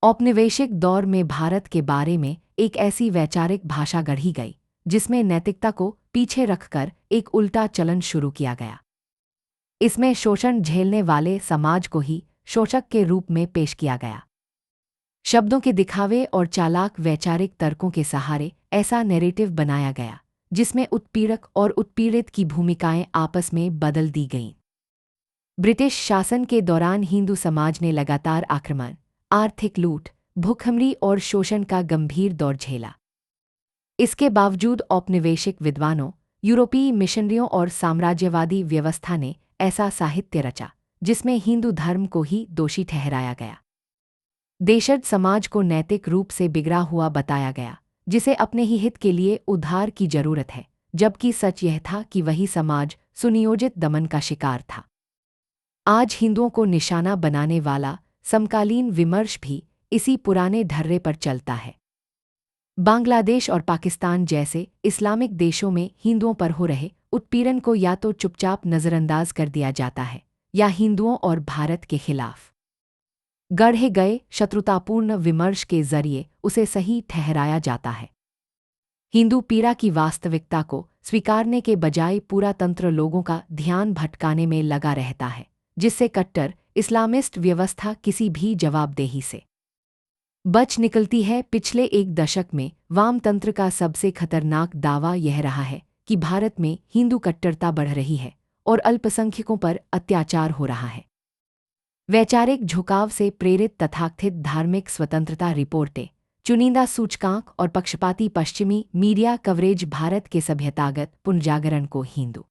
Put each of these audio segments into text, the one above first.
औपनिवेशिक दौर में भारत के बारे में एक ऐसी वैचारिक भाषा गढ़ी गई जिसमें नैतिकता को पीछे रखकर एक उल्टा चलन शुरू किया गया। इसमें शोषण झेलने वाले समाज को ही शोषक के रूप में पेश किया गया। शब्दों के दिखावे और चालाक वैचारिक तर्कों के सहारे ऐसा नैरेटिव बनाया गया जिसमें उत्पीड़क और उत्पीड़ित की भूमिकाएं आपस में बदल दी गईं। ब्रिटिश शासन के दौरान हिंदू समाज ने लगातार आक्रमण, आर्थिक लूट, भूखमरी और शोषण का गंभीर दौर झेला। इसके बावजूद औपनिवेशिक विद्वानों, यूरोपीय मिशनरियों और साम्राज्यवादी व्यवस्था ने ऐसा साहित्य रचा जिसमें हिंदू धर्म को ही दोषी ठहराया गया। देशज समाज को नैतिक रूप से बिगड़ा हुआ बताया गया जिसे अपने ही हित के लिए उद्धार की जरूरत है, जबकि सच यह था कि वही समाज सुनियोजित दमन का शिकार था। आज हिंदुओं को निशाना बनाने वाला समकालीन विमर्श भी इसी पुराने ढर्रे पर चलता है। बांग्लादेश और पाकिस्तान जैसे इस्लामिक देशों में हिंदुओं पर हो रहे उत्पीड़न को या तो चुपचाप नज़रअंदाज कर दिया जाता है या हिंदुओं और भारत के खिलाफ गढ़े गए शत्रुतापूर्ण विमर्श के जरिए उसे सही ठहराया जाता है। हिंदू पीड़ा की वास्तविकता को स्वीकारने के बजाय पूरा तंत्र लोगों का ध्यान भटकाने में लगा रहता है, जिससे कट्टर इस्लामिस्ट व्यवस्था किसी भी जवाबदेही से बच निकलती है। पिछले एक दशक में वामतंत्र का सबसे खतरनाक दावा यह रहा है कि भारत में हिंदू कट्टरता बढ़ रही है और अल्पसंख्यकों पर अत्याचार हो रहा है। वैचारिक झुकाव से प्रेरित तथाकथित धार्मिक स्वतंत्रता रिपोर्टें, चुनिंदा सूचकांक और पक्षपाती पश्चिमी मीडिया कवरेज भारत के सभ्यतागत पुनर्जागरण को हिंदू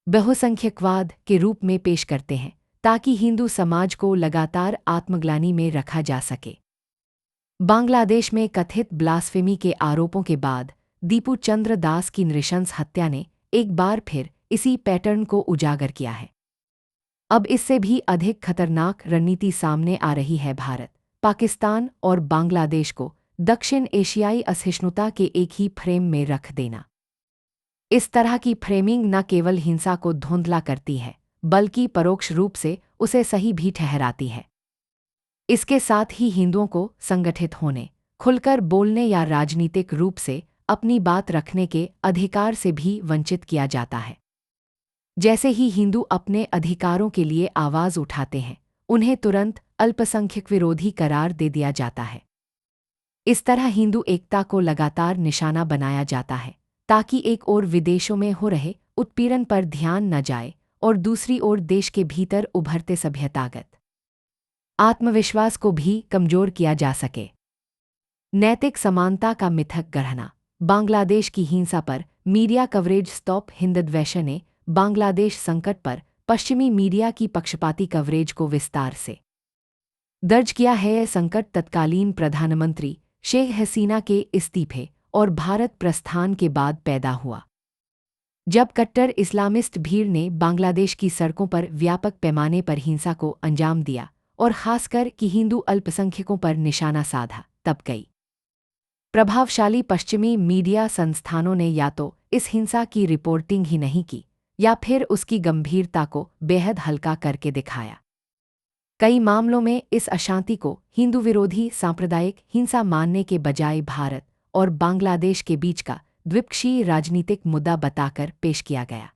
बहुसंख्यकवाद के रूप में पेश करते हैं ताकि हिंदू समाज को लगातार आत्मग्लानि में रखा जा सके। बांग्लादेश में कथित ब्लास्फेमी के आरोपों के बाद दीपू चंद्र दास की नृशंस हत्या ने एक बार फिर इसी पैटर्न को उजागर किया है। अब इससे भी अधिक खतरनाक रणनीति सामने आ रही है। भारत, पाकिस्तान और बांग्लादेश को दक्षिण एशियाई असहिष्णुता के एक ही फ्रेम में रख देना। इस तरह की फ्रेमिंग न केवल हिंसा को धुंधला करती है बल्कि परोक्ष रूप से उसे सही भी ठहराती है। इसके साथ ही हिंदुओं को संगठित होने, खुलकर बोलने या राजनीतिक रूप से अपनी बात रखने के अधिकार से भी वंचित किया जाता है। जैसे ही हिंदू अपने अधिकारों के लिए आवाज़ उठाते हैं, उन्हें तुरंत अल्पसंख्यक विरोधी करार दे दिया जाता है। इस तरह हिंदू एकता को लगातार निशाना बनाया जाता है ताकि एक ओर विदेशों में हो रहे उत्पीड़न पर ध्यान न जाए और दूसरी ओर देश के भीतर उभरते सभ्यतागत आत्मविश्वास को भी कमजोर किया जा सके। नैतिक समानता का मिथक गढ़ना। बांग्लादेश की हिंसा पर मीडिया कवरेज। स्टॉप हिंदद्वैश ने बांग्लादेश संकट पर पश्चिमी मीडिया की पक्षपाती कवरेज को विस्तार से दर्ज किया है। यह संकट तत्कालीन प्रधानमंत्री शेख हसीना के इस्तीफे और भारत प्रस्थान के बाद पैदा हुआ, जब कट्टर इस्लामिस्ट भीड़ ने बांग्लादेश की सड़कों पर व्यापक पैमाने पर हिंसा को अंजाम दिया और खासकर कि हिंदू अल्पसंख्यकों पर निशाना साधा। तब कई प्रभावशाली पश्चिमी मीडिया संस्थानों ने या तो इस हिंसा की रिपोर्टिंग ही नहीं की या फिर उसकी गंभीरता को बेहद हल्का करके दिखाया। कई मामलों में इस अशांति को हिंदू विरोधी सांप्रदायिक हिंसा मानने के बजाय भारत और बांग्लादेश के बीच का द्विपक्षीय राजनीतिक मुद्दा बताकर पेश किया गया।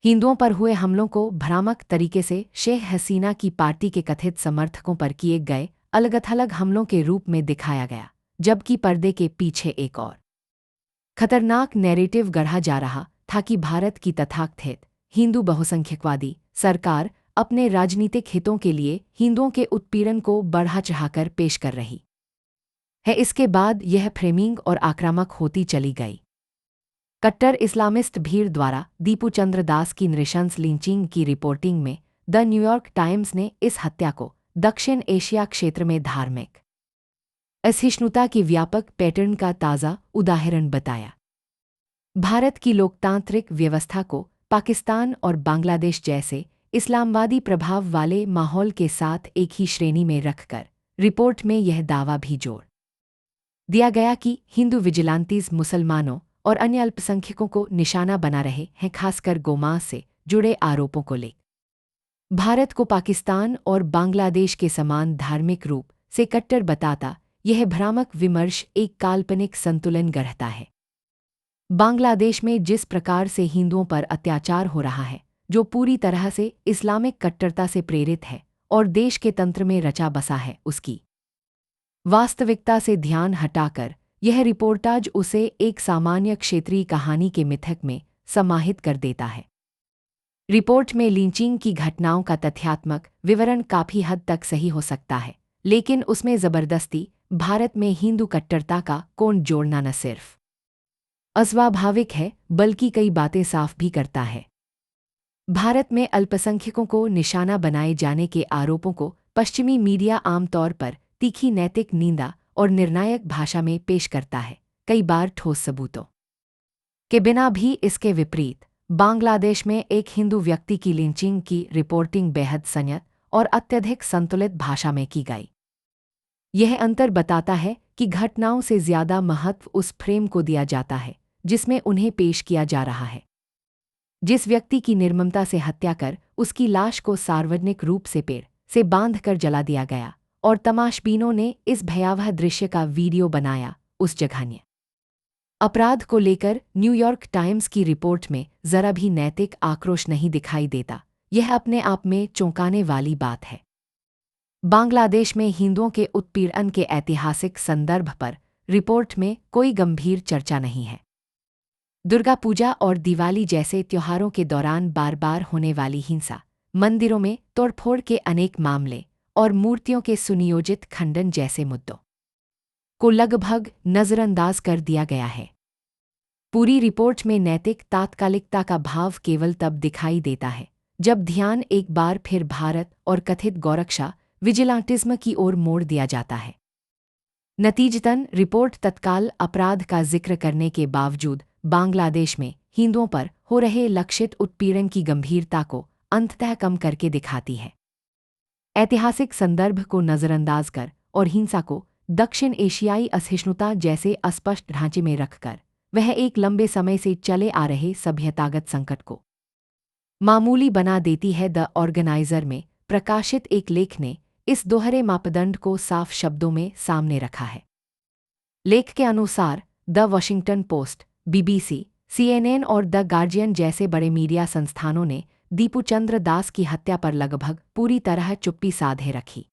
हिंदुओं पर हुए हमलों को भ्रामक तरीके से शेख हसीना की पार्टी के कथित समर्थकों पर किए गए अलग-थलग हमलों के रूप में दिखाया गया, जबकि पर्दे के पीछे एक और खतरनाक नैरेटिव गढ़ा जा रहा था कि भारत की तथाकथित हिंदू बहुसंख्यकवादी सरकार अपने राजनीतिक हितों के लिए हिंदुओं के उत्पीड़न को बढ़ा-चढ़ाकर पेश कर रही है। इसके बाद यह फ्रेमिंग और आक्रामक होती चली गई। कट्टर इस्लामिस्ट भीड़ द्वारा दीपू चंद्र दास की नृशंस लिंचिंग की रिपोर्टिंग में द न्यूयॉर्क टाइम्स ने इस हत्या को दक्षिण एशिया क्षेत्र में धार्मिक असहिष्णुता की व्यापक पैटर्न का ताज़ा उदाहरण बताया। भारत की लोकतांत्रिक व्यवस्था को पाकिस्तान और बांग्लादेश जैसे इस्लामवादी प्रभाव वाले माहौल के साथ एक ही श्रेणी में रखकर रिपोर्ट में यह दावा भी जोड़ दिया गया कि हिंदू विजिलांतीज मुसलमानों और अन्य अल्पसंख्यकों को निशाना बना रहे हैं, खासकर गोमांस से जुड़े आरोपों को लेकर भारत को पाकिस्तान और बांग्लादेश के समान धार्मिक रूप से कट्टर बताता यह भ्रामक विमर्श एक काल्पनिक संतुलन गढ़ता है। बांग्लादेश में जिस प्रकार से हिंदुओं पर अत्याचार हो रहा है, जो पूरी तरह से इस्लामिक कट्टरता से प्रेरित है और देश के तंत्र में रचा बसा है, उसकी वास्तविकता से ध्यान हटाकर यह रिपोर्टाज उसे एक सामान्य क्षेत्रीय कहानी के मिथक में समाहित कर देता है। रिपोर्ट में लिंचिंग की घटनाओं का तथ्यात्मक विवरण काफी हद तक सही हो सकता है, लेकिन उसमें जबरदस्ती भारत में हिंदू कट्टरता का कोण जोड़ना न सिर्फ अस्वाभाविक है, बल्कि कई बातें साफ भी करता है। भारत में अल्पसंख्यकों को निशाना बनाए जाने के आरोपों को पश्चिमी मीडिया आमतौर पर तीखी नैतिक निंदा और निर्णायक भाषा में पेश करता है, कई बार ठोस सबूतों के बिना भी। इसके विपरीत बांग्लादेश में एक हिंदू व्यक्ति की लिंचिंग की रिपोर्टिंग बेहद संयत और अत्यधिक संतुलित भाषा में की गई। यह अंतर बताता है कि घटनाओं से ज्यादा महत्व उस फ्रेम को दिया जाता है जिसमें उन्हें पेश किया जा रहा है। जिस व्यक्ति की निर्ममता से हत्या कर उसकी लाश को सार्वजनिक रूप से पेड़ से बांधकर जला दिया गया और तमाशबीनों ने इस भयावह दृश्य का वीडियो बनाया, उस जघन्य अपराध को लेकर न्यूयॉर्क टाइम्स की रिपोर्ट में जरा भी नैतिक आक्रोश नहीं दिखाई देता। यह अपने आप में चौंकाने वाली बात है। बांग्लादेश में हिंदुओं के उत्पीड़न के ऐतिहासिक संदर्भ पर रिपोर्ट में कोई गंभीर चर्चा नहीं है। दुर्गा पूजा और दिवाली जैसे त्योहारों के दौरान बार बार होने वाली हिंसा, मंदिरों में तोड़फोड़ के अनेक मामले और मूर्तियों के सुनियोजित खंडन जैसे मुद्दों को लगभग नज़रअंदाज कर दिया गया है। पूरी रिपोर्ट में नैतिक तात्कालिकता का भाव केवल तब दिखाई देता है जब ध्यान एक बार फिर भारत और कथित गौरक्षा विजिलांटिज्म की ओर मोड़ दिया जाता है। नतीजतन रिपोर्ट तत्काल अपराध का जिक्र करने के बावजूद बांग्लादेश में हिंदुओं पर हो रहे लक्षित उत्पीड़न की गंभीरता को अंततः कम करके दिखाती है। ऐतिहासिक संदर्भ को नज़रअंदाज कर और हिंसा को दक्षिण एशियाई असहिष्णुता जैसे अस्पष्ट ढांचे में रखकर वह एक लंबे समय से चले आ रहे सभ्यतागत संकट को मामूली बना देती है। द ऑर्गेनाइजर में प्रकाशित एक लेख ने इस दोहरे मापदंड को साफ शब्दों में सामने रखा है। लेख के अनुसार the Washington post, BBC, CNN और द गार्जियन जैसे बड़े मीडिया संस्थानों ने दीपू चंद्र दास की हत्या पर लगभग पूरी तरह चुप्पी साधे रखी।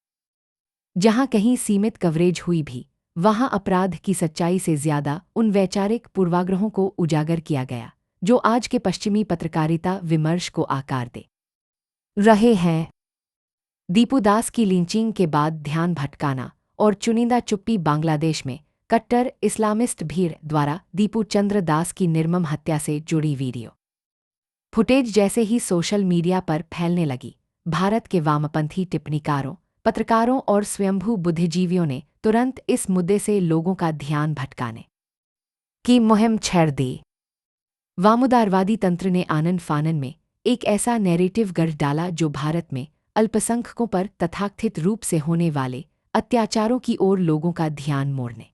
जहां कहीं सीमित कवरेज हुई भी, वहां अपराध की सच्चाई से ज्यादा उन वैचारिक पूर्वाग्रहों को उजागर किया गया जो आज के पश्चिमी पत्रकारिता विमर्श को आकार दे रहे हैं। दीपू दास की लिंचिंग के बाद ध्यान भटकाना और चुनिंदा चुप्पी बांग्लादेश में कट्टर इस्लामिस्ट भीड़ द्वारा दीपू चंद्र दास की निर्मम हत्या से जुड़ी वीडियो फुटेज जैसे ही सोशल मीडिया पर फैलने लगी, भारत के वामपंथी टिप्पणीकारों, पत्रकारों और स्वयंभू बुद्धिजीवियों ने तुरंत इस मुद्दे से लोगों का ध्यान भटकाने की मुहिम छेड़ दी। वामोदारवादी तंत्र ने आनन फानन में एक ऐसा नैरेटिव गढ़ डाला जो भारत में अल्पसंख्यकों पर तथाकथित रूप से होने वाले अत्याचारों की ओर लोगों का ध्यान मोड़ने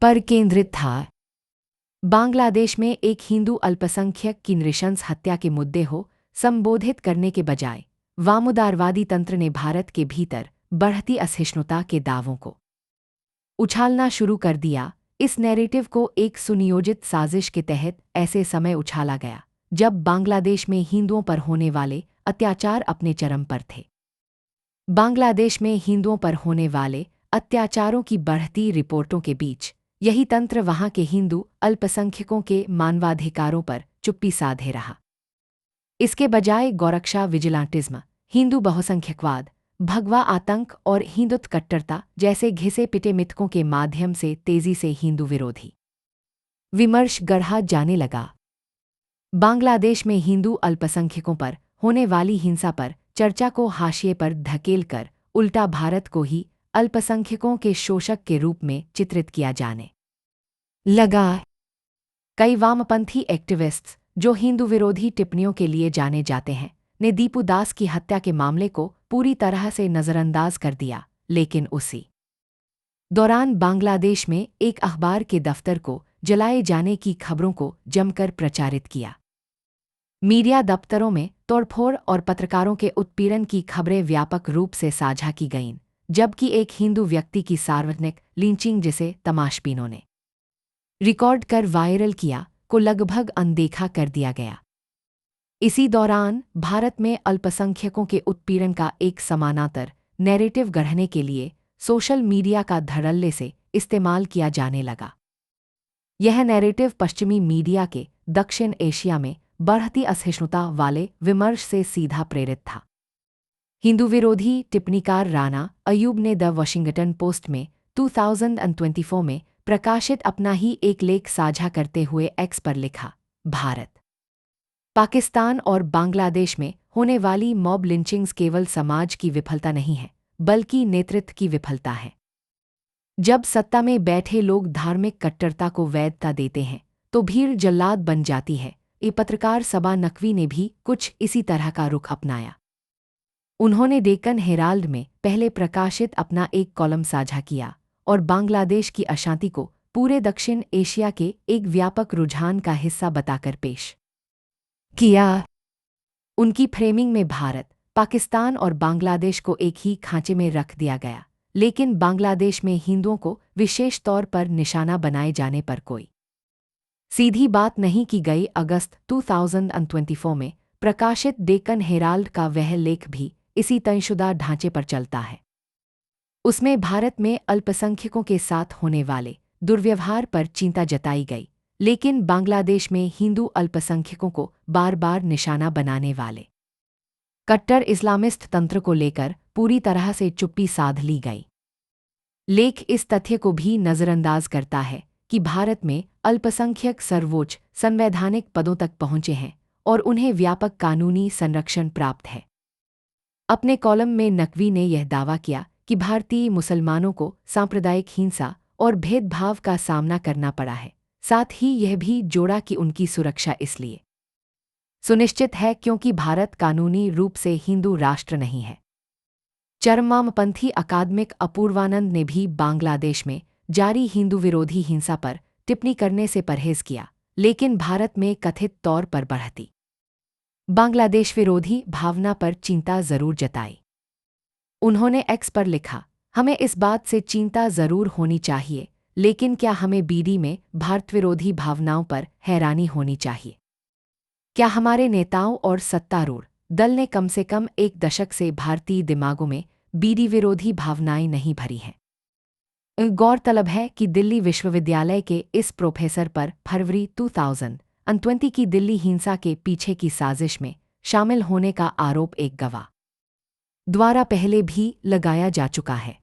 पर केंद्रित था। बांग्लादेश में एक हिंदू अल्पसंख्यक की नृशंस हत्या के मुद्दे हो संबोधित करने के बजाय वामोदारवादी तंत्र ने भारत के भीतर बढ़ती असहिष्णुता के दावों को उछालना शुरू कर दिया। इस नैरेटिव को एक सुनियोजित साजिश के तहत ऐसे समय उछाला गया जब बांग्लादेश में हिंदुओं पर होने वाले अत्याचार अपने चरम पर थे। बांग्लादेश में हिंदुओं पर होने वाले अत्याचारों की बढ़ती रिपोर्टों के बीच यही तंत्र वहां के हिंदू अल्पसंख्यकों के मानवाधिकारों पर चुप्पी साधे रहा। इसके बजाय गौरक्षा विजिलांटिज्म, हिंदू बहुसंख्यकवाद, भगवा आतंक और हिंदुत्व कट्टरता जैसे घिसे पिटे मिथकों के माध्यम से तेजी से हिंदू विरोधी विमर्श गढ़ा जाने लगा। बांग्लादेश में हिंदू अल्पसंख्यकों पर होने वाली हिंसा पर चर्चा को हाशिए पर धकेलकर उल्टा भारत को ही अल्पसंख्यकों के शोषक के रूप में चित्रित किया जाने लगा। कई वामपंथी एक्टिविस्ट्स जो हिंदू विरोधी टिप्पणियों के लिए जाने जाते हैं ने दीपू दास की हत्या के मामले को पूरी तरह से नज़रअंदाज कर दिया, लेकिन उसी दौरान बांग्लादेश में एक अखबार के दफ्तर को जलाए जाने की खबरों को जमकर प्रचारित किया। मीडिया दफ्तरों में तोड़फोड़ और पत्रकारों के उत्पीड़न की खबरें व्यापक रूप से साझा की गईं, जबकि एक हिंदू व्यक्ति की सार्वजनिक लिंचिंग, जिसे तमाशबीनों ने रिकॉर्ड कर वायरल किया, को लगभग अनदेखा कर दिया गया। इसी दौरान भारत में अल्पसंख्यकों के उत्पीड़न का एक समानांतर नैरेटिव गढ़ने के लिए सोशल मीडिया का धड़ल्ले से इस्तेमाल किया जाने लगा। यह नैरेटिव पश्चिमी मीडिया के दक्षिण एशिया में बढ़ती असहिष्णुता वाले विमर्श से सीधा प्रेरित था। हिंदू विरोधी टिप्पणीकार राणा अयूब ने द वॉशिंगटन पोस्ट में 2024 में प्रकाशित अपना ही एक लेख साझा करते हुए एक्स पर लिखा, भारत, पाकिस्तान और बांग्लादेश में होने वाली मॉब लिंचिंग्स केवल समाज की विफलता नहीं है, बल्कि नेतृत्व की विफलता है। जब सत्ता में बैठे लोग धार्मिक कट्टरता को वैधता देते हैं तो भीड़ जल्लाद बन जाती है। पत्रकार सबा नकवी ने भी कुछ इसी तरह का रुख अपनाया। उन्होंने डेक्कन हेराल्ड में पहले प्रकाशित अपना एक कॉलम साझा किया और बांग्लादेश की अशांति को पूरे दक्षिण एशिया के एक व्यापक रुझान का हिस्सा बताकर पेश किया। उनकी फ्रेमिंग में भारत, पाकिस्तान और बांग्लादेश को एक ही खांचे में रख दिया गया, लेकिन बांग्लादेश में हिंदुओं को विशेष तौर पर निशाना बनाए जाने पर कोई सीधी बात नहीं की गई। अगस्त 2024 में प्रकाशित डेक्कन हेराल्ड का वह लेख भी इसी तयशुदा ढांचे पर चलता है। उसमें भारत में अल्पसंख्यकों के साथ होने वाले दुर्व्यवहार पर चिंता जताई गई, लेकिन बांग्लादेश में हिंदू अल्पसंख्यकों को बार बार निशाना बनाने वाले कट्टर इस्लामिस्ट तंत्र को लेकर पूरी तरह से चुप्पी साध ली गई। लेख इस तथ्य को भी नज़रअंदाज करता है कि भारत में अल्पसंख्यक सर्वोच्च संवैधानिक पदों तक पहुंचे हैं और उन्हें व्यापक कानूनी संरक्षण प्राप्त है। अपने कॉलम में नकवी ने यह दावा किया कि भारतीय मुसलमानों को सांप्रदायिक हिंसा और भेदभाव का सामना करना पड़ा है। साथ ही यह भी जोड़ा कि उनकी सुरक्षा इसलिए सुनिश्चित है क्योंकि भारत कानूनी रूप से हिंदू राष्ट्र नहीं है। चरमवामपंथी अकादमिक अपूर्वानंद ने भी बांग्लादेश में जारी हिंदू विरोधी हिंसा पर टिप्पणी करने से परहेज किया, लेकिन भारत में कथित तौर पर बढ़ती बांग्लादेश विरोधी भावना पर चिंता जरूर जताई। उन्होंने एक्स पर लिखा, हमें इस बात से चिंता जरूर होनी चाहिए, लेकिन क्या हमें बीडी में भारत विरोधी भावनाओं पर हैरानी होनी चाहिए? क्या हमारे नेताओं और सत्तारूढ़ दल ने कम से कम एक दशक से भारतीय दिमागों में बीडी विरोधी भावनाएं नहीं भरी हैं? गौरतलब है कि दिल्ली विश्वविद्यालय के इस प्रोफेसर पर फरवरी 2020 की दिल्ली हिंसा के पीछे की साजिश में शामिल होने का आरोप एक गवाह द्वारा पहले भी लगाया जा चुका है।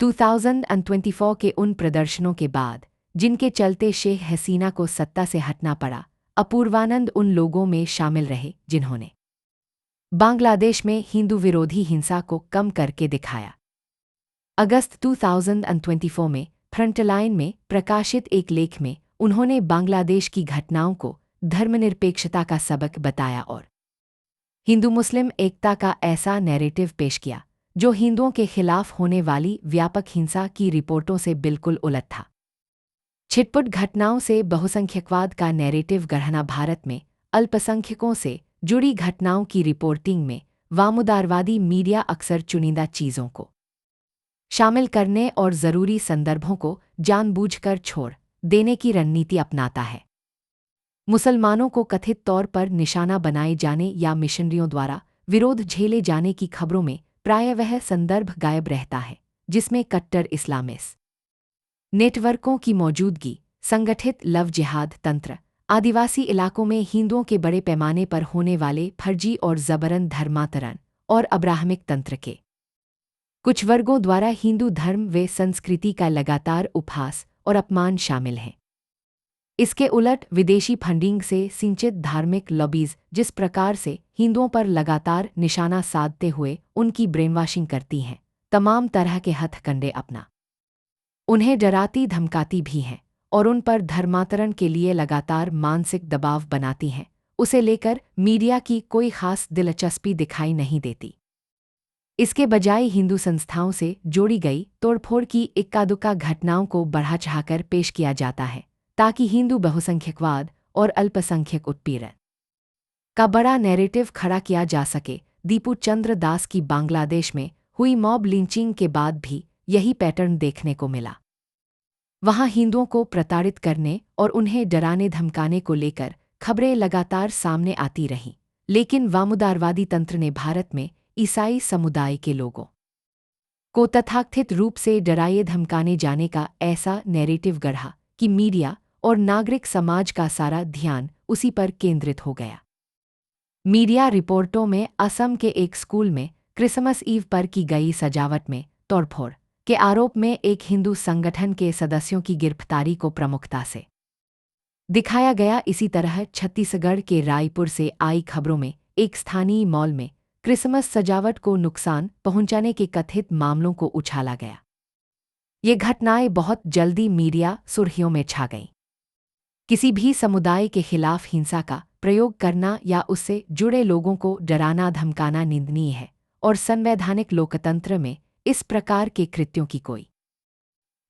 2024 के उन प्रदर्शनों के बाद जिनके चलते शेख हसीना को सत्ता से हटना पड़ा, अपूर्वानंद उन लोगों में शामिल रहे जिन्होंने बांग्लादेश में हिंदू विरोधी हिंसा को कम करके दिखाया। अगस्त 2024 में फ्रंटलाइन में प्रकाशित एक लेख में उन्होंने बांग्लादेश की घटनाओं को धर्मनिरपेक्षता का सबक बताया और हिंदू मुस्लिम एकता का ऐसा नैरेटिव पेश किया जो हिंदुओं के खिलाफ होने वाली व्यापक हिंसा की रिपोर्टों से बिल्कुल उलट था। छिटपुट घटनाओं से बहुसंख्यकवाद का नैरेटिव गढ़ना भारत में अल्पसंख्यकों से जुड़ी घटनाओं की रिपोर्टिंग में वामउदारवादी मीडिया अक्सर चुनिंदा चीज़ों को शामिल करने और ज़रूरी संदर्भों को जानबूझकर छोड़ देने की रणनीति अपनाता है। मुसलमानों को कथित तौर पर निशाना बनाए जाने या मिशनरियों द्वारा विरोध झेले जाने की खबरों में प्रायः वह संदर्भ गायब रहता है जिसमें कट्टर इस्लामिस्ट नेटवर्कों की मौजूदगी, संगठित लव जिहाद तंत्र, आदिवासी इलाकों में हिंदुओं के बड़े पैमाने पर होने वाले फर्जी और जबरन धर्मांतरण और अब्राहमिक तंत्र के कुछ वर्गों द्वारा हिंदू धर्म व संस्कृति का लगातार उपहास और अपमान शामिल हैं। इसके उलट विदेशी फंडिंग से सिंचित धार्मिक लॉबीज जिस प्रकार से हिंदुओं पर लगातार निशाना साधते हुए उनकी ब्रेनवॉशिंग करती हैं, तमाम तरह के हथकंडे अपना उन्हें डराती धमकाती भी हैं और उन पर धर्मांतरण के लिए लगातार मानसिक दबाव बनाती हैं, उसे लेकर मीडिया की कोई खास दिलचस्पी दिखाई नहीं देती। इसके बजाय हिंदू संस्थाओं से जोड़ी गई तोड़फोड़ की इक्का-दुक्का घटनाओं को बढ़ा चढ़ाकर पेश किया जाता है ताकि हिंदू बहुसंख्यकवाद और अल्पसंख्यक उत्पीड़न का बड़ा नैरेटिव खड़ा किया जा सके। दीपू चंद्र दास की बांग्लादेश में हुई मॉब लिंचिंग के बाद भी यही पैटर्न देखने को मिला। वहां हिंदुओं को प्रताड़ित करने और उन्हें डराने धमकाने को लेकर खबरें लगातार सामने आती रहीं, लेकिन वामोदारवादी तंत्र ने भारत में ईसाई समुदाय के लोगों को तथाकथित रूप से डराए धमकाने जाने का ऐसा नैरेटिव गढ़ा कि मीडिया और नागरिक समाज का सारा ध्यान उसी पर केंद्रित हो गया। मीडिया रिपोर्टों में असम के एक स्कूल में क्रिसमस ईव पर की गई सजावट में तोड़फोड़ के आरोप में एक हिंदू संगठन के सदस्यों की गिरफ्तारी को प्रमुखता से दिखाया गया। इसी तरह छत्तीसगढ़ के रायपुर से आई खबरों में एक स्थानीय मॉल में क्रिसमस सजावट को नुकसान पहुंचाने के कथित मामलों को उछाला गया। ये घटनाएं बहुत जल्दी मीडिया सुर्खियों में छा गईं। किसी भी समुदाय के खिलाफ हिंसा का प्रयोग करना या उससे जुड़े लोगों को डराना धमकाना निंदनीय है और संवैधानिक लोकतंत्र में इस प्रकार के कृत्यों की कोई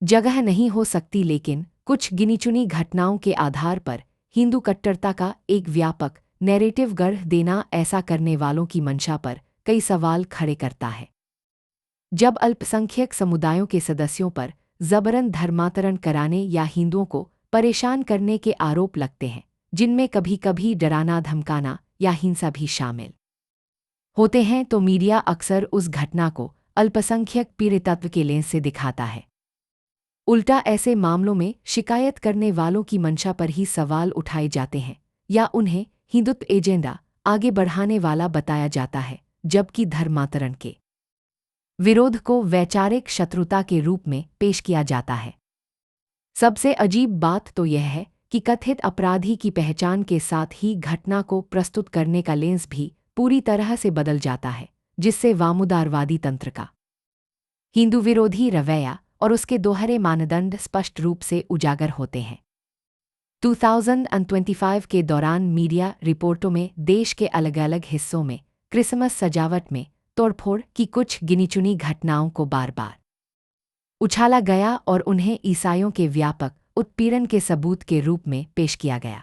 जगह नहीं हो सकती। लेकिन कुछ गिनीचुनी घटनाओं के आधार पर हिंदू कट्टरता का एक व्यापक नैरेटिव गढ़ देना ऐसा करने वालों की मंशा पर कई सवाल खड़े करता है। जब अल्पसंख्यक समुदायों के सदस्यों पर जबरन धर्मांतरण कराने या हिंदुओं को परेशान करने के आरोप लगते हैं, जिनमें कभी कभी डराना धमकाना या हिंसा भी शामिल होते हैं, तो मीडिया अक्सर उस घटना को अल्पसंख्यक पीड़ितत्व के लेंस से दिखाता है। उल्टा ऐसे मामलों में शिकायत करने वालों की मंशा पर ही सवाल उठाए जाते हैं या उन्हें हिंदुत्व एजेंडा आगे बढ़ाने वाला बताया जाता है, जबकि धर्मांतरण के विरोध को वैचारिक शत्रुता के रूप में पेश किया जाता है। सबसे अजीब बात तो यह है कि कथित अपराधी की पहचान के साथ ही घटना को प्रस्तुत करने का लेंस भी पूरी तरह से बदल जाता है, जिससे वामोदारवादी तंत्र का हिंदू विरोधी रवैया और उसके दोहरे मानदंड स्पष्ट रूप से उजागर होते हैं। 2025 के दौरान मीडिया रिपोर्टों में देश के अलग अलग हिस्सों में क्रिसमस सजावट में तोड़फोड़ की कुछ गिनीचुनी घटनाओं को बार बार उछाला गया और उन्हें ईसाइयों के व्यापक उत्पीड़न के सबूत के रूप में पेश किया गया।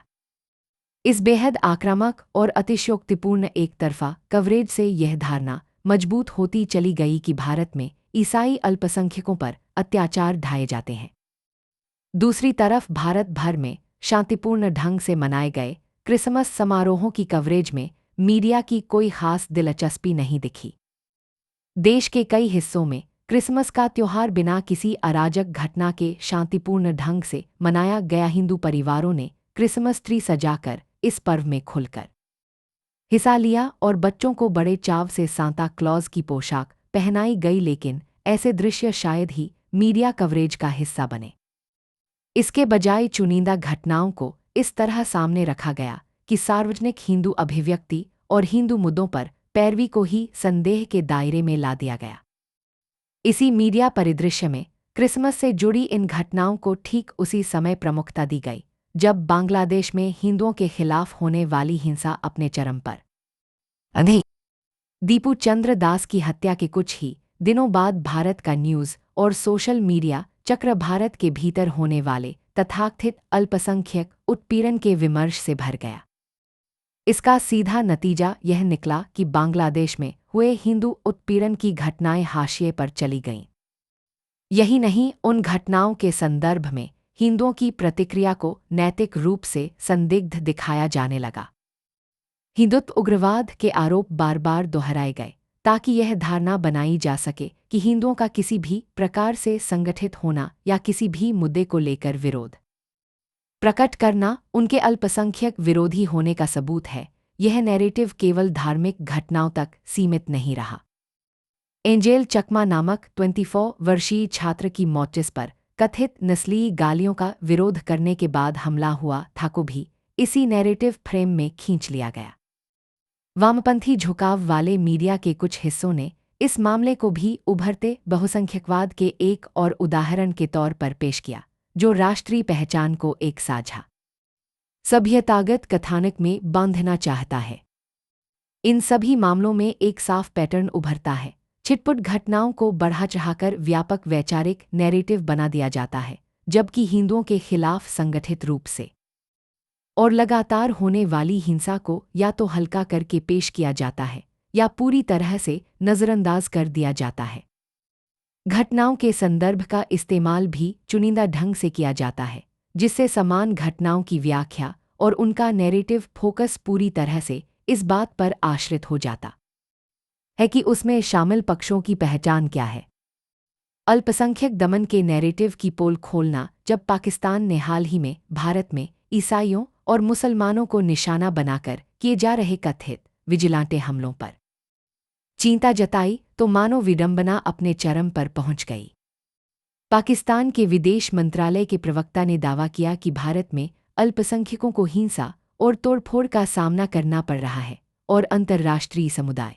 इस बेहद आक्रामक और अतिशयोक्तिपूर्ण एक तरफा कवरेज से यह धारणा मजबूत होती चली गई कि भारत में ईसाई अल्पसंख्यकों पर अत्याचार ढाए जाते हैं। दूसरी तरफ भारत भर में शांतिपूर्ण ढंग से मनाए गए क्रिसमस समारोहों की कवरेज में मीडिया की कोई खास दिलचस्पी नहीं दिखी। देश के कई हिस्सों में क्रिसमस का त्योहार बिना किसी अराजक घटना के शांतिपूर्ण ढंग से मनाया गया। हिंदू परिवारों ने क्रिसमस ट्री सजाकर इस पर्व में खुलकर हिस्सा लिया और बच्चों को बड़े चाव से सांता क्लॉज की पोशाक पहनाई गई, लेकिन ऐसे दृश्य शायद ही मीडिया कवरेज का हिस्सा बने। इसके बजाय चुनिंदा घटनाओं को इस तरह सामने रखा गया कि सार्वजनिक हिंदू अभिव्यक्ति और हिंदू मुद्दों पर पैरवी को ही संदेह के दायरे में ला दिया गया। इसी मीडिया परिदृश्य में क्रिसमस से जुड़ी इन घटनाओं को ठीक उसी समय प्रमुखता दी गई जब बांग्लादेश में हिंदुओं के खिलाफ होने वाली हिंसा अपने चरम पर थी। दीपू चंद्र दास की हत्या के कुछ ही दिनों बाद भारत का न्यूज़ और सोशल मीडिया चक्र भारत के भीतर होने वाले तथाकथित अल्पसंख्यक उत्पीड़न के विमर्श से भर गया। इसका सीधा नतीजा यह निकला कि बांग्लादेश में हुए हिंदू उत्पीड़न की घटनाएं हाशिए पर चली गईं। यही नहीं, उन घटनाओं के संदर्भ में हिंदुओं की प्रतिक्रिया को नैतिक रूप से संदिग्ध दिखाया जाने लगा। हिंदुत्व उग्रवाद के आरोप बार बार दोहराए गए ताकि यह धारणा बनाई जा सके कि हिंदुओं का किसी भी प्रकार से संगठित होना या किसी भी मुद्दे को लेकर विरोध प्रकट करना उनके अल्पसंख्यक विरोधी होने का सबूत है। यह नैरेटिव केवल धार्मिक घटनाओं तक सीमित नहीं रहा। एंजेल चकमा नामक 24 वर्षीय छात्र की नोटिस पर कथित नस्लीय गालियों का विरोध करने के बाद हमला हुआ था को भी इसी नैरेटिव फ्रेम में खींच लिया गया। वामपंथी झुकाव वाले मीडिया के कुछ हिस्सों ने इस मामले को भी उभरते बहुसंख्यकवाद के एक और उदाहरण के तौर पर पेश किया, जो राष्ट्रीय पहचान को एक साझा सभ्यतागत कथानक में बांधना चाहता है। इन सभी मामलों में एक साफ पैटर्न उभरता है। छिटपुट घटनाओं को बढ़ा चढ़ाकर व्यापक वैचारिक नैरेटिव बना दिया जाता है, जबकि हिंदुओं के खिलाफ संगठित रूप से और लगातार होने वाली हिंसा को या तो हल्का करके पेश किया जाता है या पूरी तरह से नज़रअंदाज कर दिया जाता है। घटनाओं के संदर्भ का इस्तेमाल भी चुनिंदा ढंग से किया जाता है, जिससे समान घटनाओं की व्याख्या और उनका नैरेटिव फोकस पूरी तरह से इस बात पर आश्रित हो जाता है कि उसमें शामिल पक्षों की पहचान क्या है। अल्पसंख्यक दमन के नैरेटिव की पोल खोलना। जब पाकिस्तान ने हाल ही में भारत में ईसाइयों और मुसलमानों को निशाना बनाकर किए जा रहे कथित विजिलांटे हमलों पर चिंता जताई तो मानो विडंबना अपने चरम पर पहुंच गई। पाकिस्तान के विदेश मंत्रालय के प्रवक्ता ने दावा किया कि भारत में अल्पसंख्यकों को हिंसा और तोड़फोड़ का सामना करना पड़ रहा है और अंतर्राष्ट्रीय समुदाय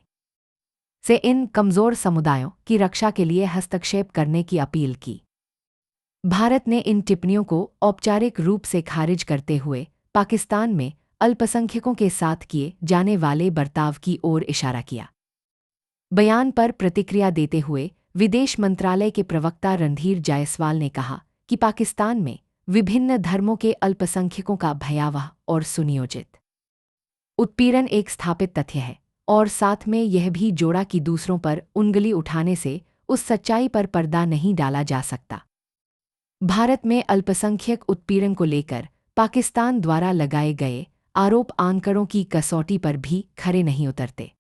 से इन कमज़ोर समुदायों की रक्षा के लिए हस्तक्षेप करने की अपील की। भारत ने इन टिप्पणियों को औपचारिक रूप से खारिज करते हुए पाकिस्तान में अल्पसंख्यकों के साथ किए जाने वाले बर्ताव की ओर इशारा किया। बयान पर प्रतिक्रिया देते हुए विदेश मंत्रालय के प्रवक्ता रणधीर जायसवाल ने कहा कि पाकिस्तान में विभिन्न धर्मों के अल्पसंख्यकों का भयावह और सुनियोजित उत्पीड़न एक स्थापित तथ्य है, और साथ में यह भी जोड़ा कि दूसरों पर उंगली उठाने से उस सच्चाई पर पर्दा नहीं डाला जा सकता। भारत में अल्पसंख्यक उत्पीड़न को लेकर पाकिस्तान द्वारा लगाए गए आरोप आंकड़ों की कसौटी पर भी खरे नहीं उतरते।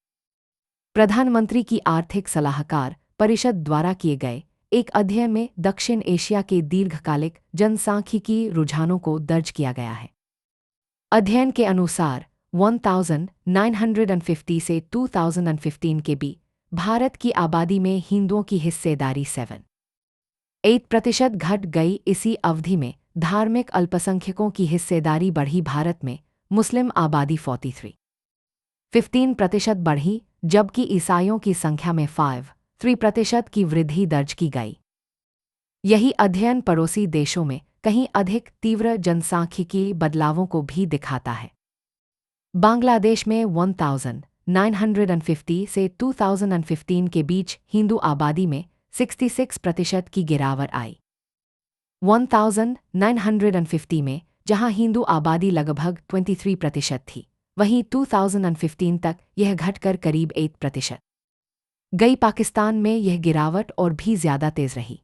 प्रधानमंत्री की आर्थिक सलाहकार परिषद द्वारा किए गए एक अध्ययन में दक्षिण एशिया के दीर्घकालिक जनसांख्यिकी रुझानों को दर्ज किया गया है। अध्ययन के अनुसार 1950 से 2015 के बीच भारत की आबादी में हिंदुओं की हिस्सेदारी 7.8% घट गई। इसी अवधि में धार्मिक अल्पसंख्यकों की हिस्सेदारी बढ़ी। भारत में मुस्लिम आबादी 15% बढ़ी, जबकि ईसाइयों की संख्या में 3% की वृद्धि दर्ज की गई। यही अध्ययन पड़ोसी देशों में कहीं अधिक तीव्र जनसांख्यिकी बदलावों को भी दिखाता है। बांग्लादेश में 1950 से 2015 के बीच हिंदू आबादी में 66% की गिरावट आई। 1950 में जहां हिंदू आबादी लगभग 23% थी, वहीं 2015 तक यह घटकर करीब 8% गई। पाकिस्तान में यह गिरावट और भी ज्यादा तेज रही।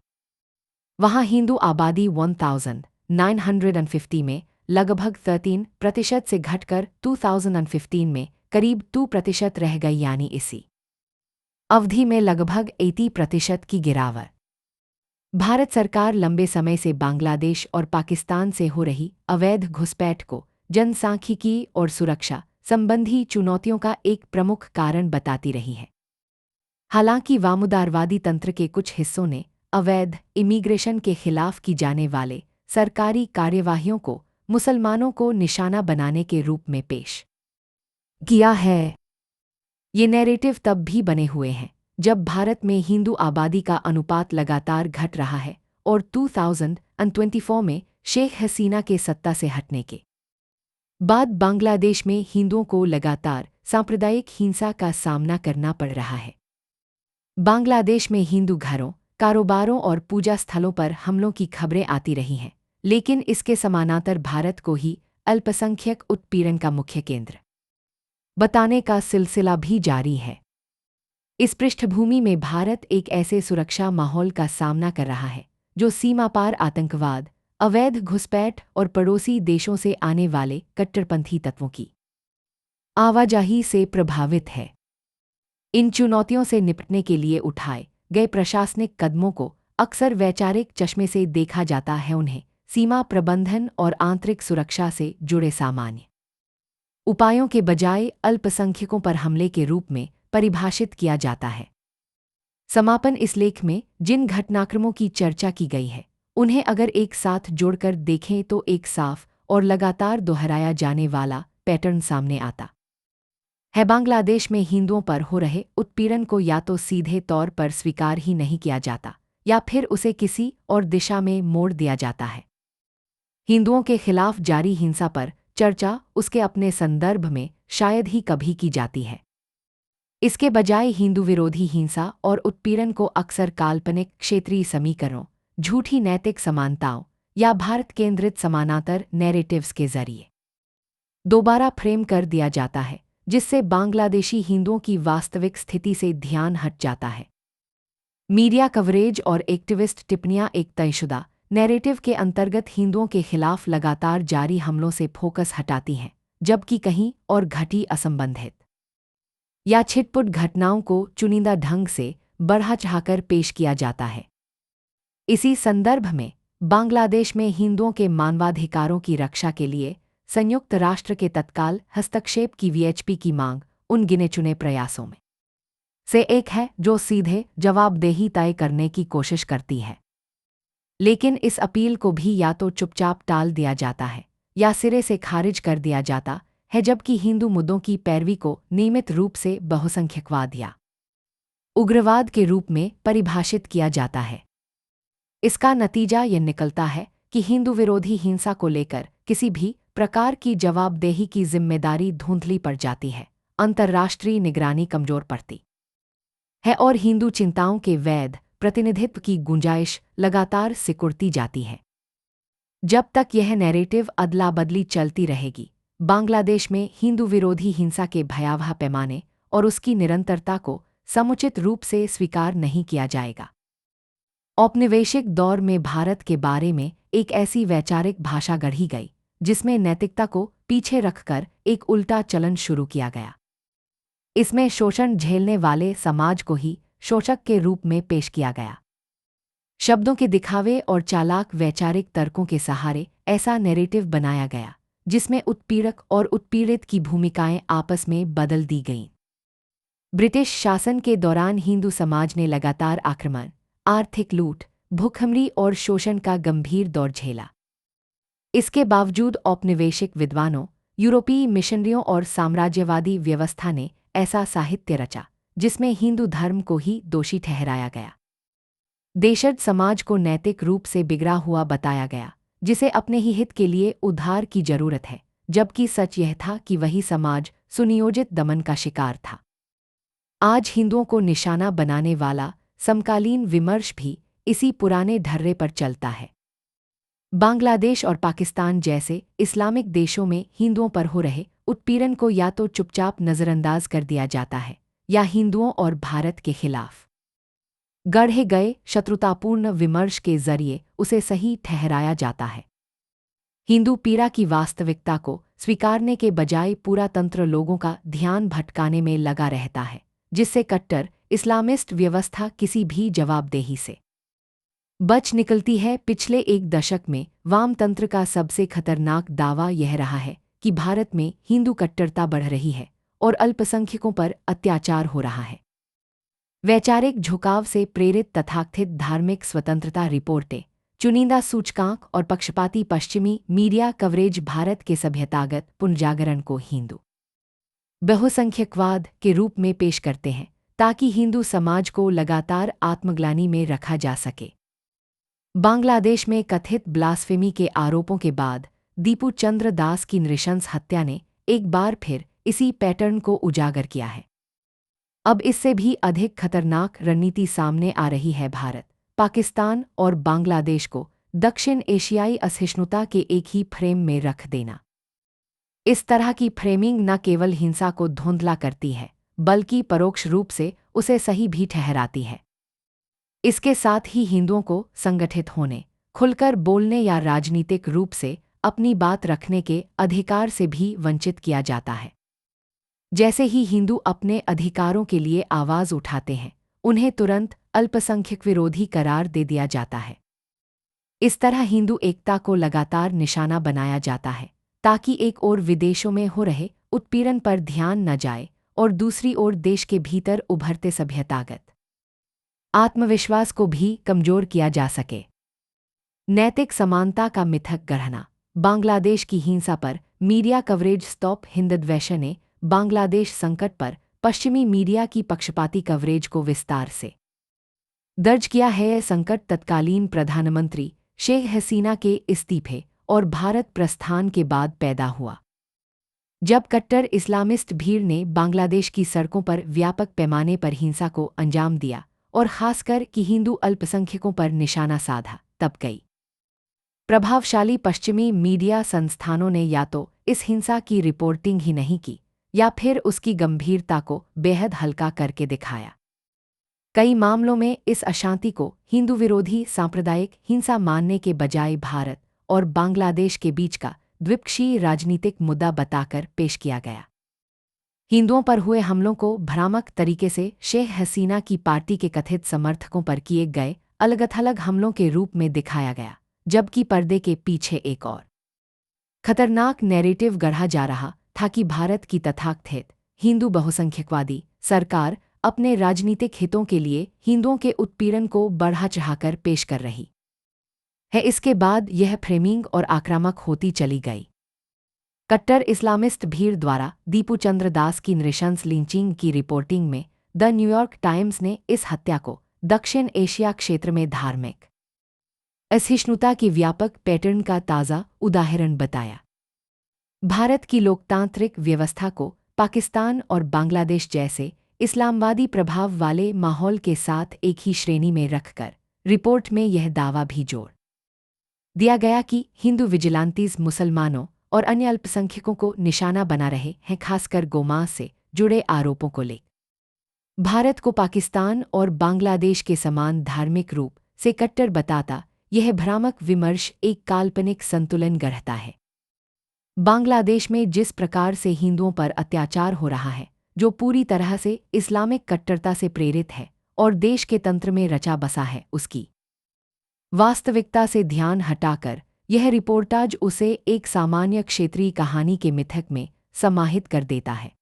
वहां हिंदू आबादी 1950 में लगभग 13% से घटकर 2015 में करीब 2% रह गई, यानी इसी अवधि में लगभग 80% की गिरावट। भारत सरकार लंबे समय से बांग्लादेश और पाकिस्तान से हो रही अवैध घुसपैठ को जनसांख्यिकी और सुरक्षा संबंधी चुनौतियों का एक प्रमुख कारण बताती रही है। हालांकि वामउदारवादी तंत्र के कुछ हिस्सों ने अवैध इमिग्रेशन के खिलाफ की जाने वाले सरकारी कार्यवाहियों को मुसलमानों को निशाना बनाने के रूप में पेश किया है। ये नैरेटिव तब भी बने हुए हैं जब भारत में हिंदू आबादी का अनुपात लगातार घट रहा है और 2024 में शेख हसीना के सत्ता से हटने के बाद बांग्लादेश में हिंदुओं को लगातार सांप्रदायिक हिंसा का सामना करना पड़ रहा है। बांग्लादेश में हिंदू घरों, कारोबारों और पूजा स्थलों पर हमलों की खबरें आती रही हैं, लेकिन इसके समानांतर भारत को ही अल्पसंख्यक उत्पीड़न का मुख्य केंद्र बताने का सिलसिला भी जारी है। इस पृष्ठभूमि में भारत एक ऐसे सुरक्षा माहौल का सामना कर रहा है जो सीमापार आतंकवाद, अवैध घुसपैठ और पड़ोसी देशों से आने वाले कट्टरपंथी तत्वों की आवाजाही से प्रभावित है। इन चुनौतियों से निपटने के लिए उठाए गए प्रशासनिक कदमों को अक्सर वैचारिक चश्मे से देखा जाता है। उन्हें सीमा प्रबंधन और आंतरिक सुरक्षा से जुड़े सामान्य उपायों के बजाय अल्पसंख्यकों पर हमले के रूप में परिभाषित किया जाता है। समापन इस लेख में जिन घटनाक्रमों की चर्चा की गई है, उन्हें अगर एक साथ जोड़कर देखें तो एक साफ और लगातार दोहराया जाने वाला पैटर्न सामने आता है। बांग्लादेश में हिंदुओं पर हो रहे उत्पीड़न को या तो सीधे तौर पर स्वीकार ही नहीं किया जाता या फिर उसे किसी और दिशा में मोड़ दिया जाता है। हिंदुओं के खिलाफ जारी हिंसा पर चर्चा उसके अपने संदर्भ में शायद ही कभी की जाती है। इसके बजाय हिंदू विरोधी हिंसा और उत्पीड़न को अक्सर काल्पनिक क्षेत्रीय समीकरणों, झूठी नैतिक समानताओं या भारत केंद्रित समानांतर नैरेटिव्स के जरिए दोबारा फ्रेम कर दिया जाता है, जिससे बांग्लादेशी हिंदुओं की वास्तविक स्थिति से ध्यान हट जाता है। मीडिया कवरेज और एक्टिविस्ट टिप्पणियां एक तयशुदा नैरेटिव के अंतर्गत हिंदुओं के खिलाफ लगातार जारी हमलों से फोकस हटाती हैं, जबकि कहीं और घटी असंबंधित या छिटपुट घटनाओं को चुनिंदा ढंग से बढ़ा चढ़ाकर पेश किया जाता है। इसी संदर्भ में बांग्लादेश में हिंदुओं के मानवाधिकारों की रक्षा के लिए संयुक्त राष्ट्र के तत्काल हस्तक्षेप की वीएचपी की मांग उन गिने चुने प्रयासों में से एक है जो सीधे जवाबदेही तय करने की कोशिश करती है। लेकिन इस अपील को भी या तो चुपचाप टाल दिया जाता है या सिरे से खारिज कर दिया जाता है, जबकि हिंदू मुद्दों की पैरवी को नियमित रूप से बहुसंख्यकवाद या उग्रवाद के रूप में परिभाषित किया जाता है। इसका नतीजा यह निकलता है कि हिंदू विरोधी हिंसा को लेकर किसी भी प्रकार की जवाबदेही की जिम्मेदारी धुंधली पड़ जाती है, अंतर्राष्ट्रीय निगरानी कमजोर पड़ती है और हिंदू चिंताओं के वैध प्रतिनिधित्व की गुंजाइश लगातार सिकुड़ती जाती है। जब तक यह नैरेटिव अदला बदली चलती रहेगी, बांग्लादेश में हिंदू विरोधी हिंसा के भयावह पैमाने और उसकी निरंतरता को समुचित रूप से स्वीकार नहीं किया जाएगा। औपनिवेशिक दौर में भारत के बारे में एक ऐसी वैचारिक भाषा गढ़ी गई जिसमें नैतिकता को पीछे रखकर एक उल्टा चलन शुरू किया गया। इसमें शोषण झेलने वाले समाज को ही शोषक के रूप में पेश किया गया। शब्दों के दिखावे और चालाक वैचारिक तर्कों के सहारे ऐसा नैरेटिव बनाया गया जिसमें उत्पीड़क और उत्पीड़ित की भूमिकाएं आपस में बदल दी गईं। ब्रिटिश शासन के दौरान हिंदू समाज ने लगातार आक्रमण, आर्थिक लूट, भूखमरी और शोषण का गंभीर दौर झेला। इसके बावजूद औपनिवेशिक विद्वानों, यूरोपीय मिशनरियों और साम्राज्यवादी व्यवस्था ने ऐसा साहित्य रचा जिसमें हिंदू धर्म को ही दोषी ठहराया गया। देशज समाज को नैतिक रूप से बिगड़ा हुआ बताया गया जिसे अपने ही हित के लिए उद्धार की जरूरत है, जबकि सच यह था कि वही समाज सुनियोजित दमन का शिकार था। आज हिंदुओं को निशाना बनाने वाला समकालीन विमर्श भी इसी पुराने ढर्रे पर चलता है। बांग्लादेश और पाकिस्तान जैसे इस्लामिक देशों में हिंदुओं पर हो रहे उत्पीड़न को या तो चुपचाप नज़रअंदाज कर दिया जाता है या हिंदुओं और भारत के खिलाफ गढ़े गए शत्रुतापूर्ण विमर्श के जरिए उसे सही ठहराया जाता है। हिंदू पीड़ा की वास्तविकता को स्वीकारने के बजाय पूरा तंत्र लोगों का ध्यान भटकाने में लगा रहता है, जिससे कट्टर इस्लामिस्ट व्यवस्था किसी भी जवाबदेही से बच निकलती है। पिछले एक दशक में वामतंत्र का सबसे खतरनाक दावा यह रहा है कि भारत में हिंदू कट्टरता बढ़ रही है और अल्पसंख्यकों पर अत्याचार हो रहा है। वैचारिक झुकाव से प्रेरित तथाकथित धार्मिक स्वतंत्रता रिपोर्टें, चुनिंदा सूचकांक और पक्षपाती पश्चिमी मीडिया कवरेज भारत के सभ्यतागत पुनर्जागरण को हिंदू बहुसंख्यकवाद के रूप में पेश करते हैं ताकि हिंदू समाज को लगातार आत्मग्लानि में रखा जा सके। बांग्लादेश में कथित ब्लास्फेमी के आरोपों के बाद दीपू चंद्र दास की नृशंस हत्या ने एक बार फिर इसी पैटर्न को उजागर किया है। अब इससे भी अधिक खतरनाक रणनीति सामने आ रही है। भारत, पाकिस्तान और बांग्लादेश को दक्षिण एशियाई असहिष्णुता के एक ही फ्रेम में रख देना। इस तरह की फ्रेमिंग न केवल हिंसा को धुंधला करती है बल्कि परोक्ष रूप से उसे सही भी ठहराती है। इसके साथ ही हिंदुओं को संगठित होने, खुलकर बोलने या राजनीतिक रूप से अपनी बात रखने के अधिकार से भी वंचित किया जाता है। जैसे ही हिंदू अपने अधिकारों के लिए आवाज उठाते हैं, उन्हें तुरंत अल्पसंख्यक विरोधी करार दे दिया जाता है। इस तरह हिंदू एकता को लगातार निशाना बनाया जाता है ताकि एक ओर विदेशों में हो रहे उत्पीड़न पर ध्यान न जाए और दूसरी ओर देश के भीतर उभरते सभ्यतागत आत्मविश्वास को भी कमजोर किया जा सके। नैतिक समानता का मिथक गढ़ना। बांग्लादेश की हिंसा पर मीडिया कवरेज। स्टॉप हिंदद्वैश ने बांग्लादेश संकट पर पश्चिमी मीडिया की पक्षपाती कवरेज को विस्तार से दर्ज किया है। यह संकट तत्कालीन प्रधानमंत्री शेख हसीना के इस्तीफे और भारत प्रस्थान के बाद पैदा हुआ, जब कट्टर इस्लामिस्ट भीड़ ने बांग्लादेश की सड़कों पर व्यापक पैमाने पर हिंसा को अंजाम दिया और खासकर कि हिंदू अल्पसंख्यकों पर निशाना साधा। तब कई प्रभावशाली पश्चिमी मीडिया संस्थानों ने या तो इस हिंसा की रिपोर्टिंग ही नहीं की या फिर उसकी गंभीरता को बेहद हल्का करके दिखाया। कई मामलों में इस अशांति को हिंदू विरोधी सांप्रदायिक हिंसा मानने के बजाय भारत और बांग्लादेश के बीच का द्विपक्षीय राजनीतिक मुद्दा बताकर पेश किया गया। हिंदुओं पर हुए हमलों को भ्रामक तरीके से शेख हसीना की पार्टी के कथित समर्थकों पर किए गए अलग-थलग हमलों के रूप में दिखाया गया, जबकि पर्दे के पीछे एक और खतरनाक नैरेटिव गढ़ा जा रहा था कि भारत की तथाकथित हिंदू बहुसंख्यकवादी सरकार अपने राजनीतिक हितों के लिए हिंदुओं के उत्पीड़न को बढ़ा चढ़ाकर पेश कर रही है। इसके बाद यह फ्रेमिंग और आक्रामक होती चली गई। कट्टर इस्लामिस्ट भीड़ द्वारा दीपू चंद्र दास की नृशंस लिंचिंग की रिपोर्टिंग में द न्यूयॉर्क टाइम्स ने इस हत्या को दक्षिण एशिया क्षेत्र में धार्मिक असहिष्णुता की व्यापक पैटर्न का ताज़ा उदाहरण बताया। भारत की लोकतांत्रिक व्यवस्था को पाकिस्तान और बांग्लादेश जैसे इस्लामवादी प्रभाव वाले माहौल के साथ एक ही श्रेणी में रखकर रिपोर्ट में यह दावा भी जोड़ दिया गया कि हिंदू विजिलांतीज मुसलमानों और अन्य अल्पसंख्यकों को निशाना बना रहे हैं, खासकर गोमांस से जुड़े आरोपों को लेकर। भारत को पाकिस्तान और बांग्लादेश के समान धार्मिक रूप से कट्टर बताता यह भ्रामक विमर्श एक काल्पनिक संतुलन गढ़ता है। बांग्लादेश में जिस प्रकार से हिंदुओं पर अत्याचार हो रहा है, जो पूरी तरह से इस्लामिक कट्टरता से प्रेरित है और देश के तंत्र में रचा बसा है, उसकी वास्तविकता से ध्यान हटाकर यह रिपोर्टाज उसे एक सामान्य क्षेत्रीय कहानी के मिथक में समाहित कर देता है।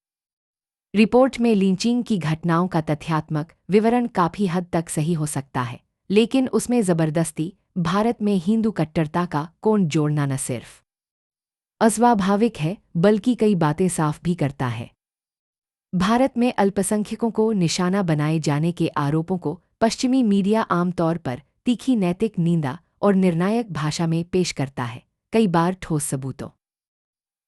रिपोर्ट में लिंचिंग की घटनाओं का तथ्यात्मक विवरण काफी हद तक सही हो सकता है, लेकिन उसमें जबरदस्ती भारत में हिंदू कट्टरता का कोण जोड़ना न सिर्फ अस्वाभाविक है, बल्कि कई बातें साफ भी करता है। भारत में अल्पसंख्यकों को निशाना बनाए जाने के आरोपों को पश्चिमी मीडिया आमतौर पर तीखी नैतिक निंदा और निर्णायक भाषा में पेश करता है, कई बार ठोस सबूतों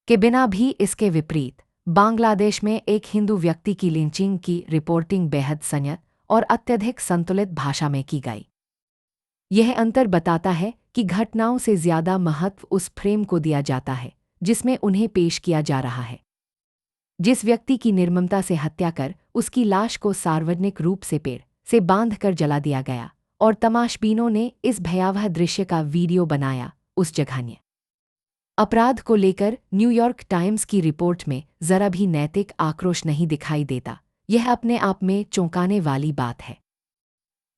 के बिना भी। इसके विपरीत बांग्लादेश में एक हिंदू व्यक्ति की लिंचिंग की रिपोर्टिंग बेहद संयत और अत्यधिक संतुलित भाषा में की गई। यह अंतर बताता है कि घटनाओं से ज्यादा महत्व उस फ्रेम को दिया जाता है जिसमें उन्हें पेश किया जा रहा है। जिस व्यक्ति की निर्ममता से हत्या कर उसकी लाश को सार्वजनिक रूप से पेड़ से बांधकर जला दिया गया और तमाशबीनों ने इस भयावह दृश्य का वीडियो बनाया, उस जघन्य अपराध को लेकर न्यूयॉर्क टाइम्स की रिपोर्ट में जरा भी नैतिक आक्रोश नहीं दिखाई देता। यह अपने आप में चौंकाने वाली बात है।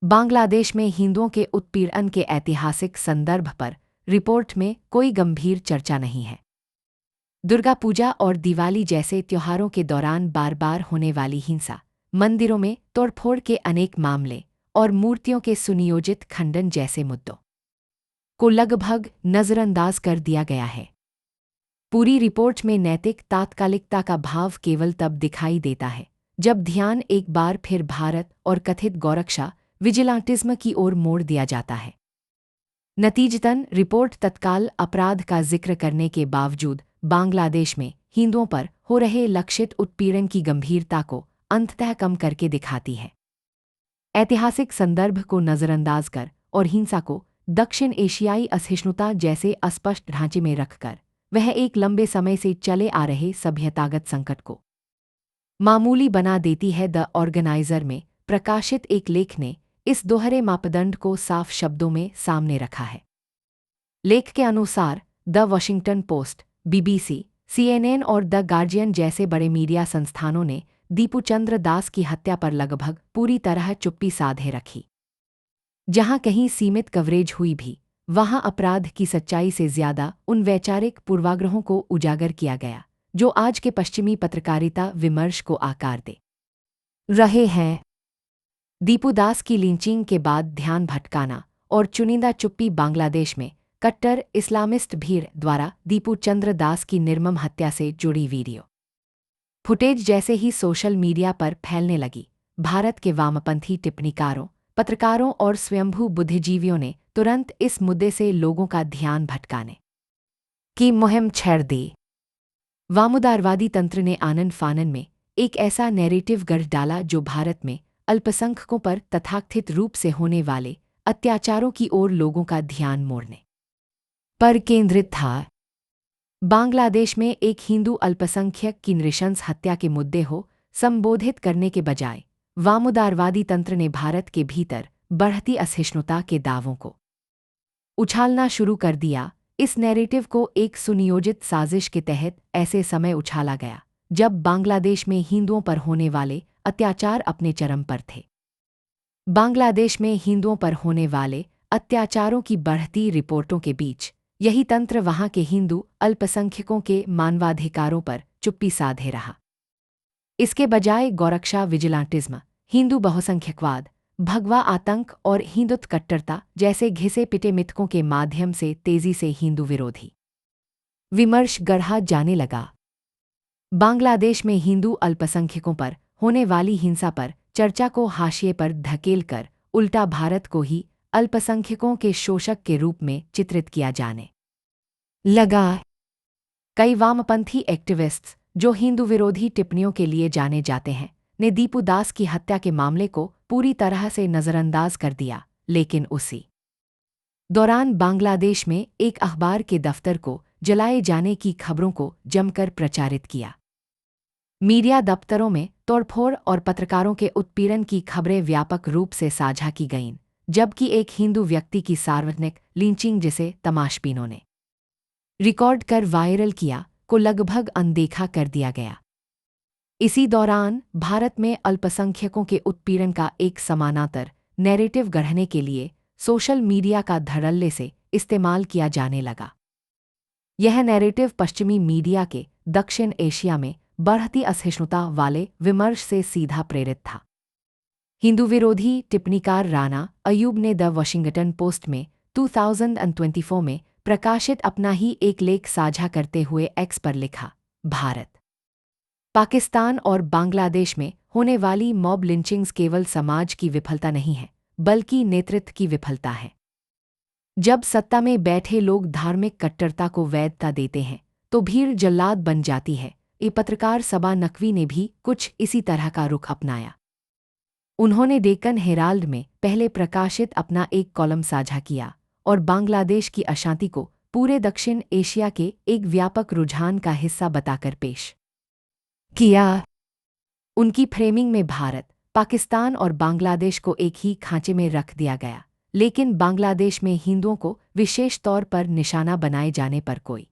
बांग्लादेश में हिंदुओं के उत्पीड़न के ऐतिहासिक संदर्भ पर रिपोर्ट में कोई गंभीर चर्चा नहीं है। दुर्गा पूजा और दिवाली जैसे त्योहारों के दौरान बार बार होने वाली हिंसा, मंदिरों में तोड़फोड़ के अनेक मामले और मूर्तियों के सुनियोजित खंडन जैसे मुद्दों को लगभग नज़रअंदाज कर दिया गया है। पूरी रिपोर्ट में नैतिक तात्कालिकता का भाव केवल तब दिखाई देता है जब ध्यान एक बार फिर भारत और कथित गौरक्षा विजिलांटिज्म की ओर मोड़ दिया जाता है। नतीजतन रिपोर्ट तत्काल अपराध का जिक्र करने के बावजूद बांग्लादेश में हिंदुओं पर हो रहे लक्षित उत्पीड़न की गंभीरता को अंततः कम करके दिखाती है। ऐतिहासिक संदर्भ को नज़रअंदाज कर और हिंसा को दक्षिण एशियाई असहिष्णुता जैसे अस्पष्ट ढांचे में रखकर वह एक लंबे समय से चले आ रहे सभ्यतागत संकट को मामूली बना देती है। द ऑर्गेनाइजर में प्रकाशित एक लेख ने इस दोहरे मापदंड को साफ शब्दों में सामने रखा है। लेख के अनुसार the Washington post, BBC, CNN और द गार्जियन जैसे बड़े मीडिया संस्थानों ने दीपू चंद्र दास की हत्या पर लगभग पूरी तरह चुप्पी साधे रखी। जहां कहीं सीमित कवरेज हुई भी, वहां अपराध की सच्चाई से ज्यादा उन वैचारिक पूर्वाग्रहों को उजागर किया गया जो आज के पश्चिमी पत्रकारिता विमर्श को आकार दे रहे हैं। दीपू दास की लिंचिंग के बाद ध्यान भटकाना और चुनिंदा चुप्पी बांग्लादेश में कट्टर इस्लामिस्ट भीड़ द्वारा दीपू चंद्र दास की निर्मम हत्या से जुड़ी वीडियो फुटेज जैसे ही सोशल मीडिया पर फैलने लगी, भारत के वामपंथी टिप्पणीकारों, पत्रकारों और स्वयंभू बुद्धिजीवियों ने तुरंत इस मुद्दे से लोगों का ध्यान भटकाने की मुहिम छेड़ दी। वामोदारवादी तंत्र ने आनन फानन में एक ऐसा नैरेटिव गढ़ डाला जो भारत में अल्पसंख्यकों पर तथाकथित रूप से होने वाले अत्याचारों की ओर लोगों का ध्यान मोड़ने पर केंद्रित था। बांग्लादेश में एक हिंदू अल्पसंख्यक की नृशंस हत्या के मुद्दे हो संबोधित करने के बजाय वामोदारवादी तंत्र ने भारत के भीतर बढ़ती असहिष्णुता के दावों को उछालना शुरू कर दिया। इस नैरेटिव को एक सुनियोजित साजिश के तहत ऐसे समय उछाला गया जब बांग्लादेश में हिंदुओं पर होने वाले अत्याचार अपने चरम पर थे। बांग्लादेश में हिंदुओं पर होने वाले अत्याचारों की बढ़ती रिपोर्टों के बीच यही तंत्र वहां के हिंदू अल्पसंख्यकों के मानवाधिकारों पर चुप्पी साधे रहा। इसके बजाय गोरक्षा विजिलांटिज्म, हिंदू बहुसंख्यकवाद, भगवा आतंक और हिंदुत्व कट्टरता जैसे घिसे पिटे मिथकों के माध्यम से तेजी से हिंदू विरोधी विमर्श गढ़ा जाने लगा। बांग्लादेश में हिंदू अल्पसंख्यकों पर होने वाली हिंसा पर चर्चा को हाशिए पर धकेलकर उल्टा भारत को ही अल्पसंख्यकों के शोषक के रूप में चित्रित किया जाने लगा। कई वामपंथी एक्टिविस्ट्स जो हिंदू विरोधी टिप्पणियों के लिए जाने जाते हैं ने दीपू दास की हत्या के मामले को पूरी तरह से नज़रअंदाज कर दिया, लेकिन उसी दौरान बांग्लादेश में एक अखबार के दफ्तर को जलाए जाने की खबरों को जमकर प्रचारित किया। मीडिया दफ्तरों में तोड़फोड़ और पत्रकारों के उत्पीड़न की खबरें व्यापक रूप से साझा की गईं, जबकि एक हिंदू व्यक्ति की सार्वजनिक लिंचिंग जिसे तमाशबीनों ने रिकॉर्ड कर वायरल किया को लगभग अनदेखा कर दिया गया। इसी दौरान भारत में अल्पसंख्यकों के उत्पीड़न का एक समानांतर नैरेटिव गढ़ने के लिए सोशल मीडिया का धड़ल्ले से इस्तेमाल किया जाने लगा। यह नैरेटिव पश्चिमी मीडिया के दक्षिण एशिया में बढ़ती असहिष्णुता वाले विमर्श से सीधा प्रेरित था। हिंदू विरोधी टिप्पणीकार राना अयूब ने द वॉशिंगटन पोस्ट में 2024 में प्रकाशित अपना ही एक लेख साझा करते हुए एक्स पर लिखा, भारत, पाकिस्तान और बांग्लादेश में होने वाली मॉब लिंचिंग्स केवल समाज की विफलता नहीं है, बल्कि नेतृत्व की विफलता है। जब सत्ता में बैठे लोग धार्मिक कट्टरता को वैधता देते हैं तो भीड़ जल्लाद बन जाती है। पत्रकार सबा नकवी ने भी कुछ इसी तरह का रुख अपनाया। उन्होंने डेक्कन हेराल्ड में पहले प्रकाशित अपना एक कॉलम साझा किया और बांग्लादेश की अशांति को पूरे दक्षिण एशिया के एक व्यापक रुझान का हिस्सा बताकर पेश किया। उनकी फ्रेमिंग में भारत, पाकिस्तान और बांग्लादेश को एक ही खांचे में रख दिया गया, लेकिन बांग्लादेश में हिंदुओं को विशेष तौर पर निशाना बनाए जाने पर कोई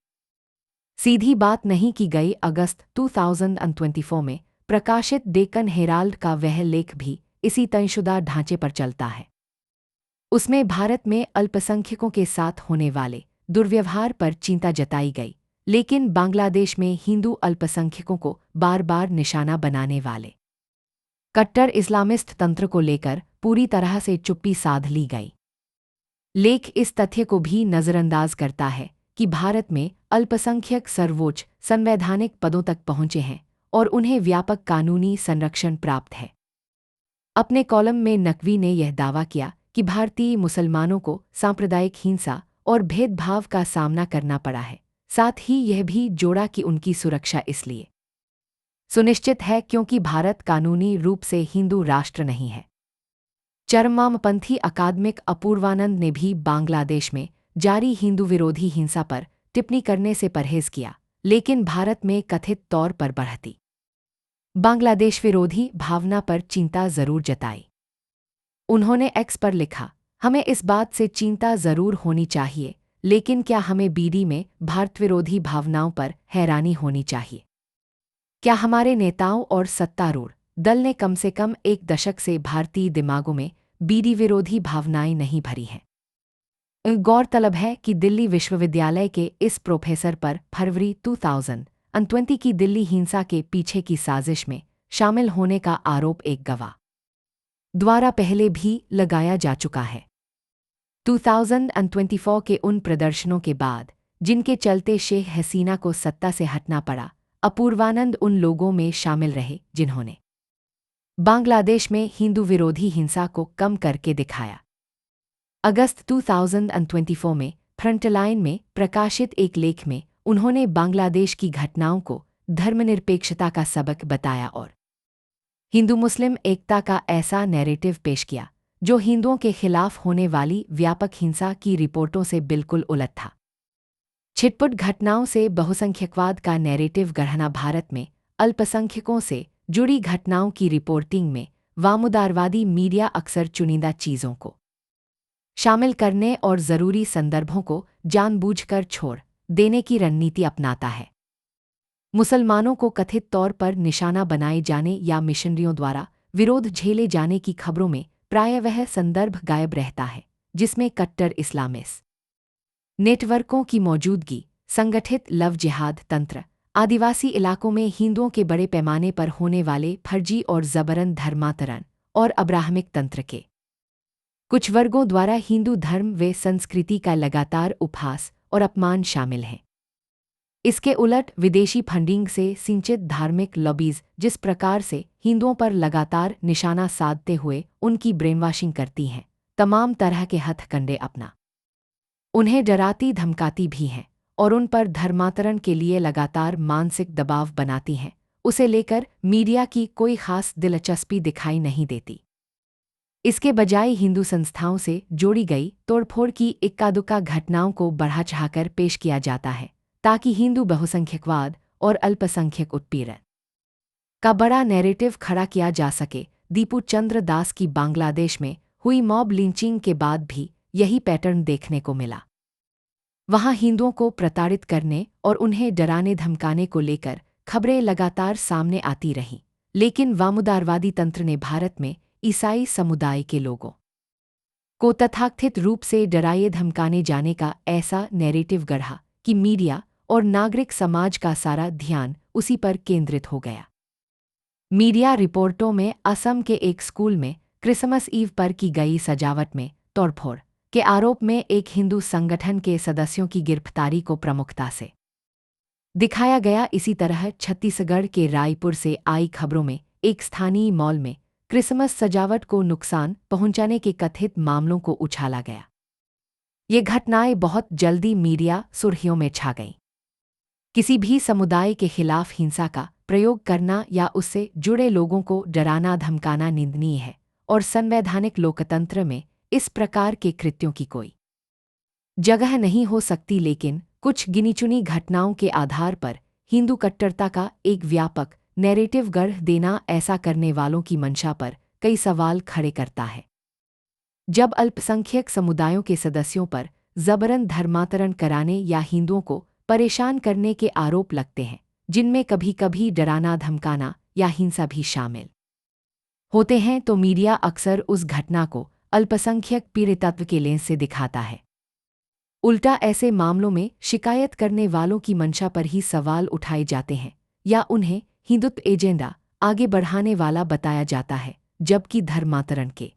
सीधी बात नहीं की गई। अगस्त 2024 में प्रकाशित डेक्कन हेराल्ड का वह लेख भी इसी तयशुदा ढांचे पर चलता है। उसमें भारत में अल्पसंख्यकों के साथ होने वाले दुर्व्यवहार पर चिंता जताई गई, लेकिन बांग्लादेश में हिंदू अल्पसंख्यकों को बार बार निशाना बनाने वाले कट्टर इस्लामिस्ट तंत्र को लेकर पूरी तरह से चुप्पी साध ली गई। लेख इस तथ्य को भी नज़रअंदाज करता है कि भारत में अल्पसंख्यक सर्वोच्च संवैधानिक पदों तक पहुंचे हैं और उन्हें व्यापक कानूनी संरक्षण प्राप्त है। अपने कॉलम में नकवी ने यह दावा किया कि भारतीय मुसलमानों को सांप्रदायिक हिंसा और भेदभाव का सामना करना पड़ा है। साथ ही यह भी जोड़ा कि उनकी सुरक्षा इसलिए सुनिश्चित है क्योंकि भारत कानूनी रूप से हिंदू राष्ट्र नहीं है। चरमवामपंथी अकादमिक अपूर्वानंद ने भी बांग्लादेश में जारी हिंदू विरोधी हिंसा पर टिप्पणी करने से परहेज किया, लेकिन भारत में कथित तौर पर बढ़ती बांग्लादेश विरोधी भावना पर चिंता जरूर जताई। उन्होंने एक्स पर लिखा, हमें इस बात से चिंता जरूर होनी चाहिए, लेकिन क्या हमें बीडी में भारत विरोधी भावनाओं पर हैरानी होनी चाहिए? क्या हमारे नेताओं और सत्तारूढ़ दल ने कम से कम एक दशक से भारतीय दिमागों में बीडी विरोधी भावनाएं नहीं भरी हैं? गौरतलब है कि दिल्ली विश्वविद्यालय के इस प्रोफेसर पर फरवरी 2020 की दिल्ली हिंसा के पीछे की साजिश में शामिल होने का आरोप एक गवाह द्वारा पहले भी लगाया जा चुका है। 2024 के उन प्रदर्शनों के बाद जिनके चलते शेख हसीना को सत्ता से हटना पड़ा, अपूर्वानंद उन लोगों में शामिल रहे जिन्होंने बांग्लादेश में हिंदू विरोधी हिंसा को कम करके दिखाया। अगस्त 2024 में फ्रंटलाइन में प्रकाशित एक लेख में उन्होंने बांग्लादेश की घटनाओं को धर्मनिरपेक्षता का सबक बताया और हिंदू मुस्लिम एकता का ऐसा नैरेटिव पेश किया जो हिंदुओं के खिलाफ होने वाली व्यापक हिंसा की रिपोर्टों से बिल्कुल उलट था। छिटपुट घटनाओं से बहुसंख्यकवाद का नैरेटिव गढ़ना। भारत में अल्पसंख्यकों से जुड़ी घटनाओं की रिपोर्टिंग में वामउदारवादी मीडिया अक्सर चुनिंदा चीज़ों को शामिल करने और ज़रूरी संदर्भों को जानबूझकर छोड़ देने की रणनीति अपनाता है। मुसलमानों को कथित तौर पर निशाना बनाए जाने या मिशनरियों द्वारा विरोध झेले जाने की खबरों में प्रायः वह संदर्भ गायब रहता है जिसमें कट्टर इस्लामिस्ट नेटवर्कों की मौजूदगी, संगठित लव जिहाद तंत्र, आदिवासी इलाकों में हिंदुओं के बड़े पैमाने पर होने वाले फर्जी और जबरन धर्मांतरण और अब्राहमिक तंत्र के कुछ वर्गों द्वारा हिंदू धर्म व संस्कृति का लगातार उपहास और अपमान शामिल हैं। इसके उलट विदेशी फंडिंग से सिंचित धार्मिक लॉबीज जिस प्रकार से हिंदुओं पर लगातार निशाना साधते हुए उनकी ब्रेनवॉशिंग करती हैं, तमाम तरह के हथकंडे अपना उन्हें डराती धमकाती भी हैं और उन पर धर्मांतरण के लिए लगातार मानसिक दबाव बनाती हैं, उसे लेकर मीडिया की कोई खास दिलचस्पी दिखाई नहीं देती। इसके बजाय हिंदू संस्थाओं से जोड़ी गई तोड़फोड़ की इक्का-दुक्का घटनाओं को बढ़ा चढ़ाकर पेश किया जाता है ताकि हिंदू बहुसंख्यकवाद और अल्पसंख्यक उत्पीड़न का बड़ा नैरेटिव खड़ा किया जा सके। दीपू चंद्र दास की बांग्लादेश में हुई मॉब लिंचिंग के बाद भी यही पैटर्न देखने को मिला। वहां हिंदुओं को प्रताड़ित करने और उन्हें डराने धमकाने को लेकर खबरें लगातार सामने आती रहीं, लेकिन वामउदारवादी तंत्र ने भारत में ईसाई समुदाय के लोगों को तथाकथित रूप से डराए धमकाने जाने का ऐसा नैरेटिव गढ़ा कि मीडिया और नागरिक समाज का सारा ध्यान उसी पर केंद्रित हो गया। मीडिया रिपोर्टों में असम के एक स्कूल में क्रिसमस ईव पर की गई सजावट में तोड़फोड़ के आरोप में एक हिंदू संगठन के सदस्यों की गिरफ्तारी को प्रमुखता से दिखाया गया। इसी तरह छत्तीसगढ़ के रायपुर से आई खबरों में एक स्थानीय मॉल में क्रिसमस सजावट को नुकसान पहुंचाने के कथित मामलों को उछाला गया। ये घटनाएं बहुत जल्दी मीडिया सुर्खियों में छा गईं। किसी भी समुदाय के खिलाफ हिंसा का प्रयोग करना या उससे जुड़े लोगों को डराना धमकाना निंदनीय है और संवैधानिक लोकतंत्र में इस प्रकार के कृत्यों की कोई जगह नहीं हो सकती। लेकिन कुछ गिनीचुनी घटनाओं के आधार पर हिंदू कट्टरता का एक व्यापक नैरेटिव गढ़ देना ऐसा करने वालों की मंशा पर कई सवाल खड़े करता है। जब अल्पसंख्यक समुदायों के सदस्यों पर जबरन धर्मांतरण कराने या हिंदुओं को परेशान करने के आरोप लगते हैं, जिनमें कभी कभी डराना धमकाना या हिंसा भी शामिल होते हैं, तो मीडिया अक्सर उस घटना को अल्पसंख्यक पीड़ितत्व के लेंस से दिखाता है। उल्टा ऐसे मामलों में शिकायत करने वालों की मंशा पर ही सवाल उठाए जाते हैं या उन्हें हिंदुत्व एजेंडा आगे बढ़ाने वाला बताया जाता है, जबकि धर्मांतरण के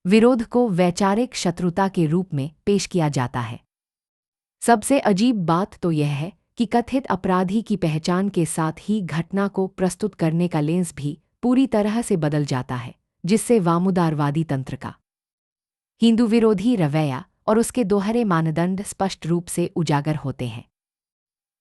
विरोध को वैचारिक शत्रुता के रूप में पेश किया जाता है। सबसे अजीब बात तो यह है कि कथित अपराधी की पहचान के साथ ही घटना को प्रस्तुत करने का लेंस भी पूरी तरह से बदल जाता है, जिससे वामउदारवादी तंत्र का हिंदू विरोधी रवैया और उसके दोहरे मानदंड स्पष्ट रूप से उजागर होते हैं।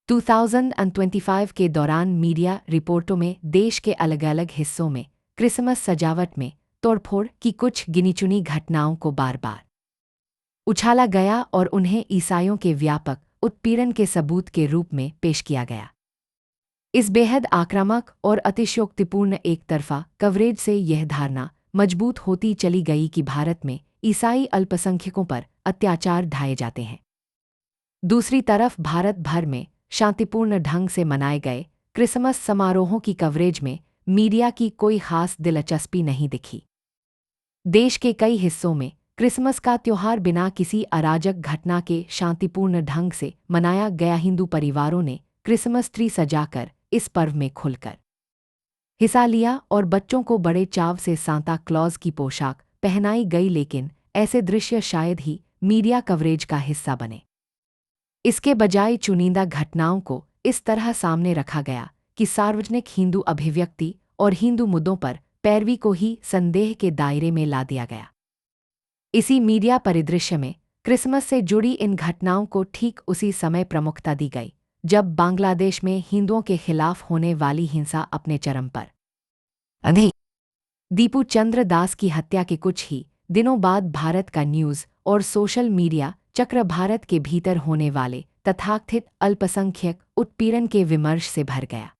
2025 के दौरान मीडिया रिपोर्टों में देश के अलग अलग हिस्सों में क्रिसमस सजावट में तोड़फोड़ की कुछ गिनीचुनी घटनाओं को बार बार उछाला गया और उन्हें ईसाइयों के व्यापक उत्पीड़न के सबूत के रूप में पेश किया गया। इस बेहद आक्रामक और अतिशयोक्तिपूर्ण एक तरफा कवरेज से यह धारणा मजबूत होती चली गई कि भारत में ईसाई अल्पसंख्यकों पर अत्याचार ढाए जाते हैं। दूसरी तरफ भारत भर में शांतिपूर्ण ढंग से मनाए गए क्रिसमस समारोहों की कवरेज में मीडिया की कोई खास दिलचस्पी नहीं दिखी। देश के कई हिस्सों में क्रिसमस का त्योहार बिना किसी अराजक घटना के शांतिपूर्ण ढंग से मनाया गया। हिंदू परिवारों ने क्रिसमस ट्री सजाकर इस पर्व में खुलकर हिस्सा लिया और बच्चों को बड़े चाव से सांता क्लॉज की पोशाक पहनाई गई, लेकिन ऐसे दृश्य शायद ही मीडिया कवरेज का हिस्सा बने। इसके बजाय चुनिंदा घटनाओं को इस तरह सामने रखा गया कि सार्वजनिक हिंदू अभिव्यक्ति और हिंदू मुद्दों पर पैरवी को ही संदेह के दायरे में ला दिया गया। इसी मीडिया परिदृश्य में क्रिसमस से जुड़ी इन घटनाओं को ठीक उसी समय प्रमुखता दी गई जब बांग्लादेश में हिंदुओं के खिलाफ होने वाली हिंसा अपने चरम पर थी। दीपू चंद्र दास की हत्या के कुछ ही दिनों बाद भारत का न्यूज़ और सोशल मीडिया चक्र भारत के भीतर होने वाले तथाकथित अल्पसंख्यक उत्पीड़न के विमर्श से भर गया।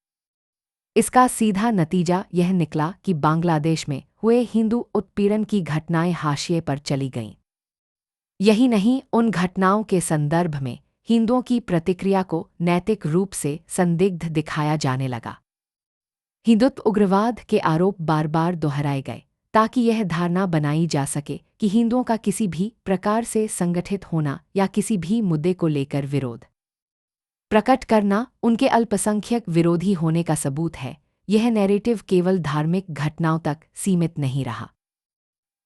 इसका सीधा नतीजा यह निकला कि बांग्लादेश में हुए हिंदू उत्पीड़न की घटनाएं हाशिए पर चली गईं। यही नहीं, उन घटनाओं के संदर्भ में हिंदुओं की प्रतिक्रिया को नैतिक रूप से संदिग्ध दिखाया जाने लगा। हिंदुत्व उग्रवाद के आरोप बार बार दोहराए गए ताकि यह धारणा बनाई जा सके कि हिंदुओं का किसी भी प्रकार से संगठित होना या किसी भी मुद्दे को लेकर विरोध प्रकट करना उनके अल्पसंख्यक विरोधी होने का सबूत है। यह नैरेटिव केवल धार्मिक घटनाओं तक सीमित नहीं रहा।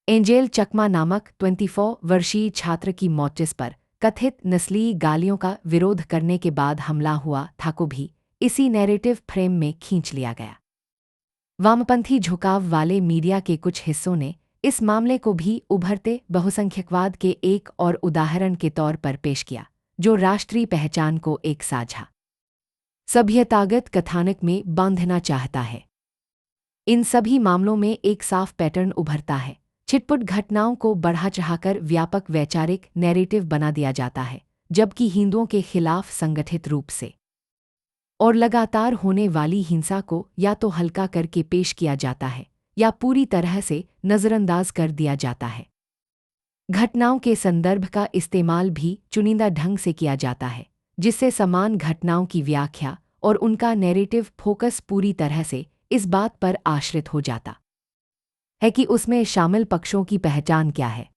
एंजेल चकमा नामक 24 वर्षीय छात्र की मोटिस पर कथित नस्लीय गालियों का विरोध करने के बाद हमला हुआ था को भी इसी नैरेटिव फ्रेम में खींच लिया गया। वामपंथी झुकाव वाले मीडिया के कुछ हिस्सों ने इस मामले को भी उभरते बहुसंख्यकवाद के एक और उदाहरण के तौर पर पेश किया, जो राष्ट्रीय पहचान को एक साझा सभ्यतागत कथानक में बांधना चाहता है। इन सभी मामलों में एक साफ पैटर्न उभरता है। छिटपुट घटनाओं को बढ़ा चढ़ाकर व्यापक वैचारिक नैरेटिव बना दिया जाता है, जबकि हिंदुओं के खिलाफ संगठित रूप से और लगातार होने वाली हिंसा को या तो हल्का करके पेश किया जाता है या पूरी तरह से नज़रअंदाज कर दिया जाता है। घटनाओं के संदर्भ का इस्तेमाल भी चुनिंदा ढंग से किया जाता है, जिससे समान घटनाओं की व्याख्या और उनका नैरेटिव फोकस पूरी तरह से इस बात पर आश्रित हो जाता है कि उसमें शामिल पक्षों की पहचान क्या है।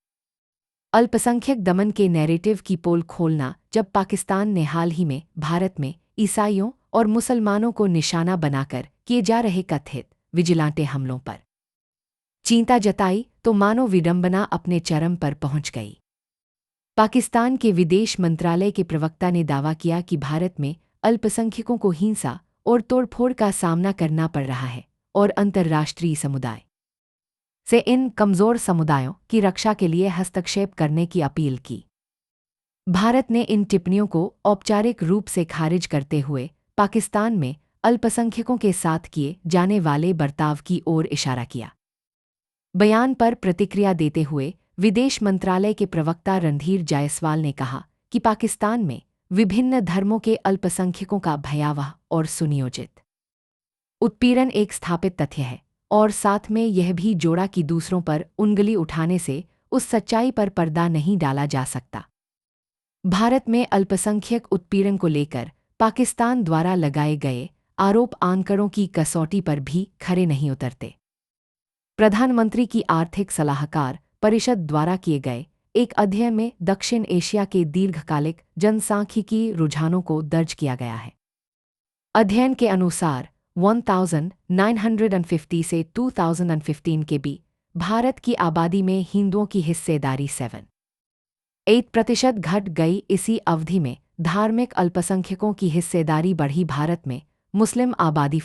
अल्पसंख्यक दमन के नैरेटिव की पोल खोलना जब पाकिस्तान ने हाल ही में भारत में ईसाइयों और मुसलमानों को निशाना बनाकर किए जा रहे कथित विजिलांटे हमलों पर चिंता जताई तो मानो विडंबना अपने चरम पर पहुंच गई। पाकिस्तान के विदेश मंत्रालय के प्रवक्ता ने दावा किया कि भारत में अल्पसंख्यकों को हिंसा और तोड़फोड़ का सामना करना पड़ रहा है और अंतर्राष्ट्रीय समुदाय से इन कमज़ोर समुदायों की रक्षा के लिए हस्तक्षेप करने की अपील की। भारत ने इन टिप्पणियों को औपचारिक रूप से खारिज करते हुए पाकिस्तान में अल्पसंख्यकों के साथ किए जाने वाले बर्ताव की ओर इशारा किया। बयान पर प्रतिक्रिया देते हुए विदेश मंत्रालय के प्रवक्ता रणधीर जायसवाल ने कहा कि पाकिस्तान में विभिन्न धर्मों के अल्पसंख्यकों का भयावह और सुनियोजित उत्पीड़न एक स्थापित तथ्य है, और साथ में यह भी जोड़ा कि दूसरों पर उंगली उठाने से उस सच्चाई पर पर्दा नहीं डाला जा सकता। भारत में अल्पसंख्यक उत्पीड़न को लेकर पाकिस्तान द्वारा लगाए गए आरोप आंकड़ों की कसौटी पर भी खरे नहीं उतरते। प्रधानमंत्री की आर्थिक सलाहकार परिषद द्वारा किए गए एक अध्ययन में दक्षिण एशिया के दीर्घकालिक जनसांख्यिकी रुझानों को दर्ज किया गया है। अध्ययन के अनुसार 1950 से 2015 के बीच भारत की आबादी में हिंदुओं की हिस्सेदारी 7.8% घट गई। इसी अवधि में धार्मिक अल्पसंख्यकों की हिस्सेदारी बढ़ी। भारत में मुस्लिम आबादी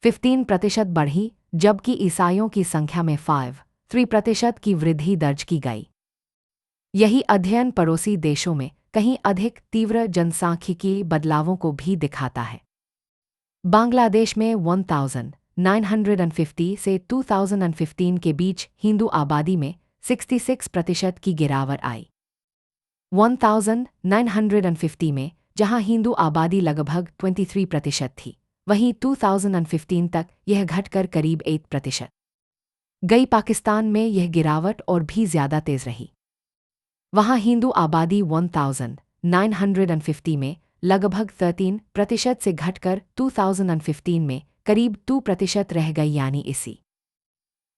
15% बढ़ी, जबकि ईसाइयों की संख्या में 3% की वृद्धि दर्ज की गई। यही अध्ययन पड़ोसी देशों में कहीं अधिक तीव्र जनसांख्यिकी बदलावों को भी दिखाता है। बांग्लादेश में 1950 से 2015 के बीच हिंदू आबादी में 66% की गिरावट आई। 1950 में जहां हिंदू आबादी लगभग 23% थी, वहीं 2015 तक यह घटकर करीब 8% गई। पाकिस्तान में यह गिरावट और भी ज्यादा तेज रही। वहां हिंदू आबादी 1950 में लगभग 13% से घटकर 2015 में करीब 2% रह गई, यानी इसी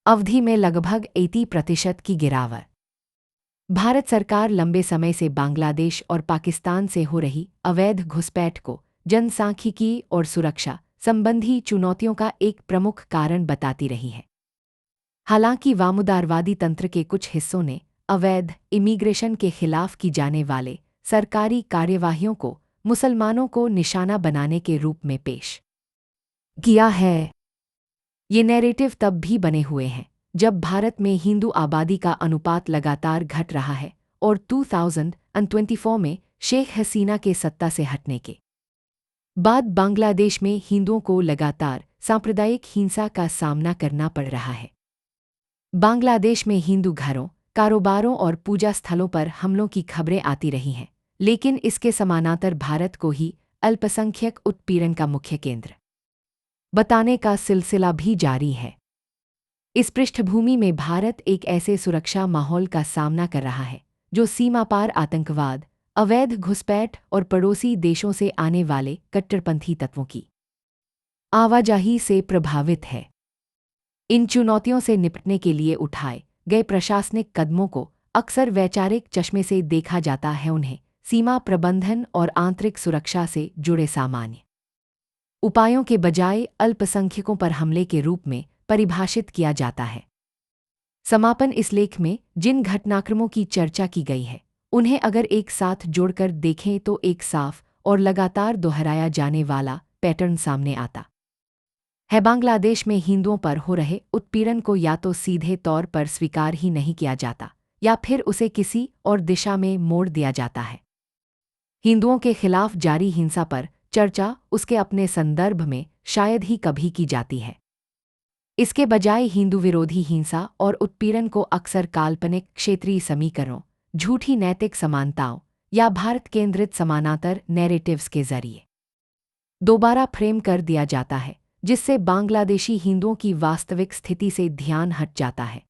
अवधि में लगभग 80% की गिरावट। भारत सरकार लंबे समय से बांग्लादेश और पाकिस्तान से हो रही अवैध घुसपैठ को जनसांख्यिकी और सुरक्षा संबंधी चुनौतियों का एक प्रमुख कारण बताती रही है। हालांकि वामउदारवादी तंत्र के कुछ हिस्सों ने अवैध इमिग्रेशन के खिलाफ की जाने वाले सरकारी कार्यवाहियों को मुसलमानों को निशाना बनाने के रूप में पेश किया है। ये नैरेटिव तब भी बने हुए हैं जब भारत में हिंदू आबादी का अनुपात लगातार घट रहा है और 2024 में शेख हसीना के सत्ता से हटने के बाद बांग्लादेश में हिंदुओं को लगातार सांप्रदायिक हिंसा का सामना करना पड़ रहा है। बांग्लादेश में हिंदू घरों, कारोबारों और पूजा स्थलों पर हमलों की खबरें आती रही हैं, लेकिन इसके समानांतर भारत को ही अल्पसंख्यक उत्पीड़न का मुख्य केंद्र बताने का सिलसिला भी जारी है। इस पृष्ठभूमि में भारत एक ऐसे सुरक्षा माहौल का सामना कर रहा है जो सीमापार आतंकवाद, अवैध घुसपैठ और पड़ोसी देशों से आने वाले कट्टरपंथी तत्वों की आवाजाही से प्रभावित है। इन चुनौतियों से निपटने के लिए उठाए गए प्रशासनिक कदमों को अक्सर वैचारिक चश्मे से देखा जाता है। उन्हें सीमा प्रबंधन और आंतरिक सुरक्षा से जुड़े सामान्य उपायों के बजाय अल्पसंख्यकों पर हमले के रूप में परिभाषित किया जाता है। समापन इस लेख में जिन घटनाक्रमों की चर्चा की गई है उन्हें अगर एक साथ जोड़कर देखें तो एक साफ और लगातार दोहराया जाने वाला पैटर्न सामने आता है। बांग्लादेश में हिंदुओं पर हो रहे उत्पीड़न को या तो सीधे तौर पर स्वीकार ही नहीं किया जाता या फिर उसे किसी और दिशा में मोड़ दिया जाता है। हिंदुओं के खिलाफ जारी हिंसा पर चर्चा उसके अपने संदर्भ में शायद ही कभी की जाती है। इसके बजाय हिंदू विरोधी हिंसा और उत्पीड़न को अक्सर काल्पनिक क्षेत्रीय समीकरणों, झूठी नैतिक समानताओं या भारत केंद्रित समानांतर नैरेटिव्स के जरिए दोबारा फ्रेम कर दिया जाता है, जिससे बांग्लादेशी हिंदुओं की वास्तविक स्थिति से ध्यान हट जाता है।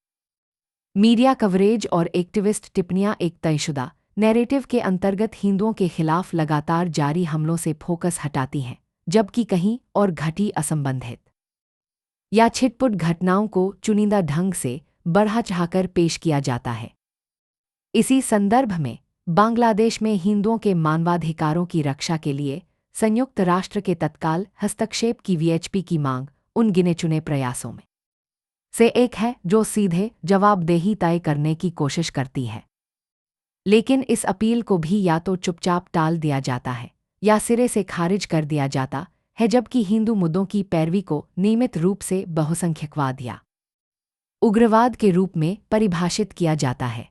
मीडिया कवरेज और एक्टिविस्ट टिप्पणियां एक तयशुदा नैरेटिव के अंतर्गत हिंदुओं के खिलाफ लगातार जारी हमलों से फोकस हटाती हैं, जबकि कहीं और घटी असंबंधित या छिटपुट घटनाओं को चुनिंदा ढंग से बढ़ा चढ़ाकर पेश किया जाता है। इसी संदर्भ में बांग्लादेश में हिंदुओं के मानवाधिकारों की रक्षा के लिए संयुक्त राष्ट्र के तत्काल हस्तक्षेप की वीएचपी की मांग उन गिने चुने प्रयासों में से एक है जो सीधे जवाबदेही तय करने की कोशिश करती है। लेकिन इस अपील को भी या तो चुपचाप टाल दिया जाता है या सिरे से खारिज कर दिया जाता है, जबकि हिंदू मुद्दों की पैरवी को नियमित रूप से बहुसंख्यकवाद या उग्रवाद के रूप में परिभाषित किया जाता है।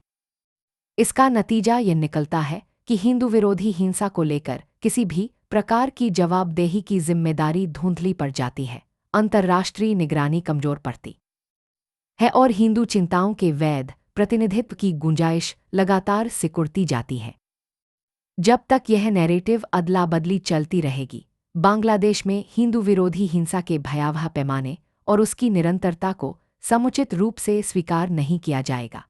इसका नतीजा यह निकलता है कि हिंदू विरोधी हिंसा को लेकर किसी भी प्रकार की जवाबदेही की जिम्मेदारी धुंधली पड़ जाती है, अंतर्राष्ट्रीय निगरानी कमजोर पड़ती है और हिंदू चिंताओं के वैध प्रतिनिधित्व की गुंजाइश लगातार सिकुड़ती जाती है। जब तक यह नैरेटिव अदला बदली चलती रहेगी, बांग्लादेश में हिंदू विरोधी हिंसा के भयावह पैमाने और उसकी निरंतरता को समुचित रूप से स्वीकार नहीं किया जाएगा।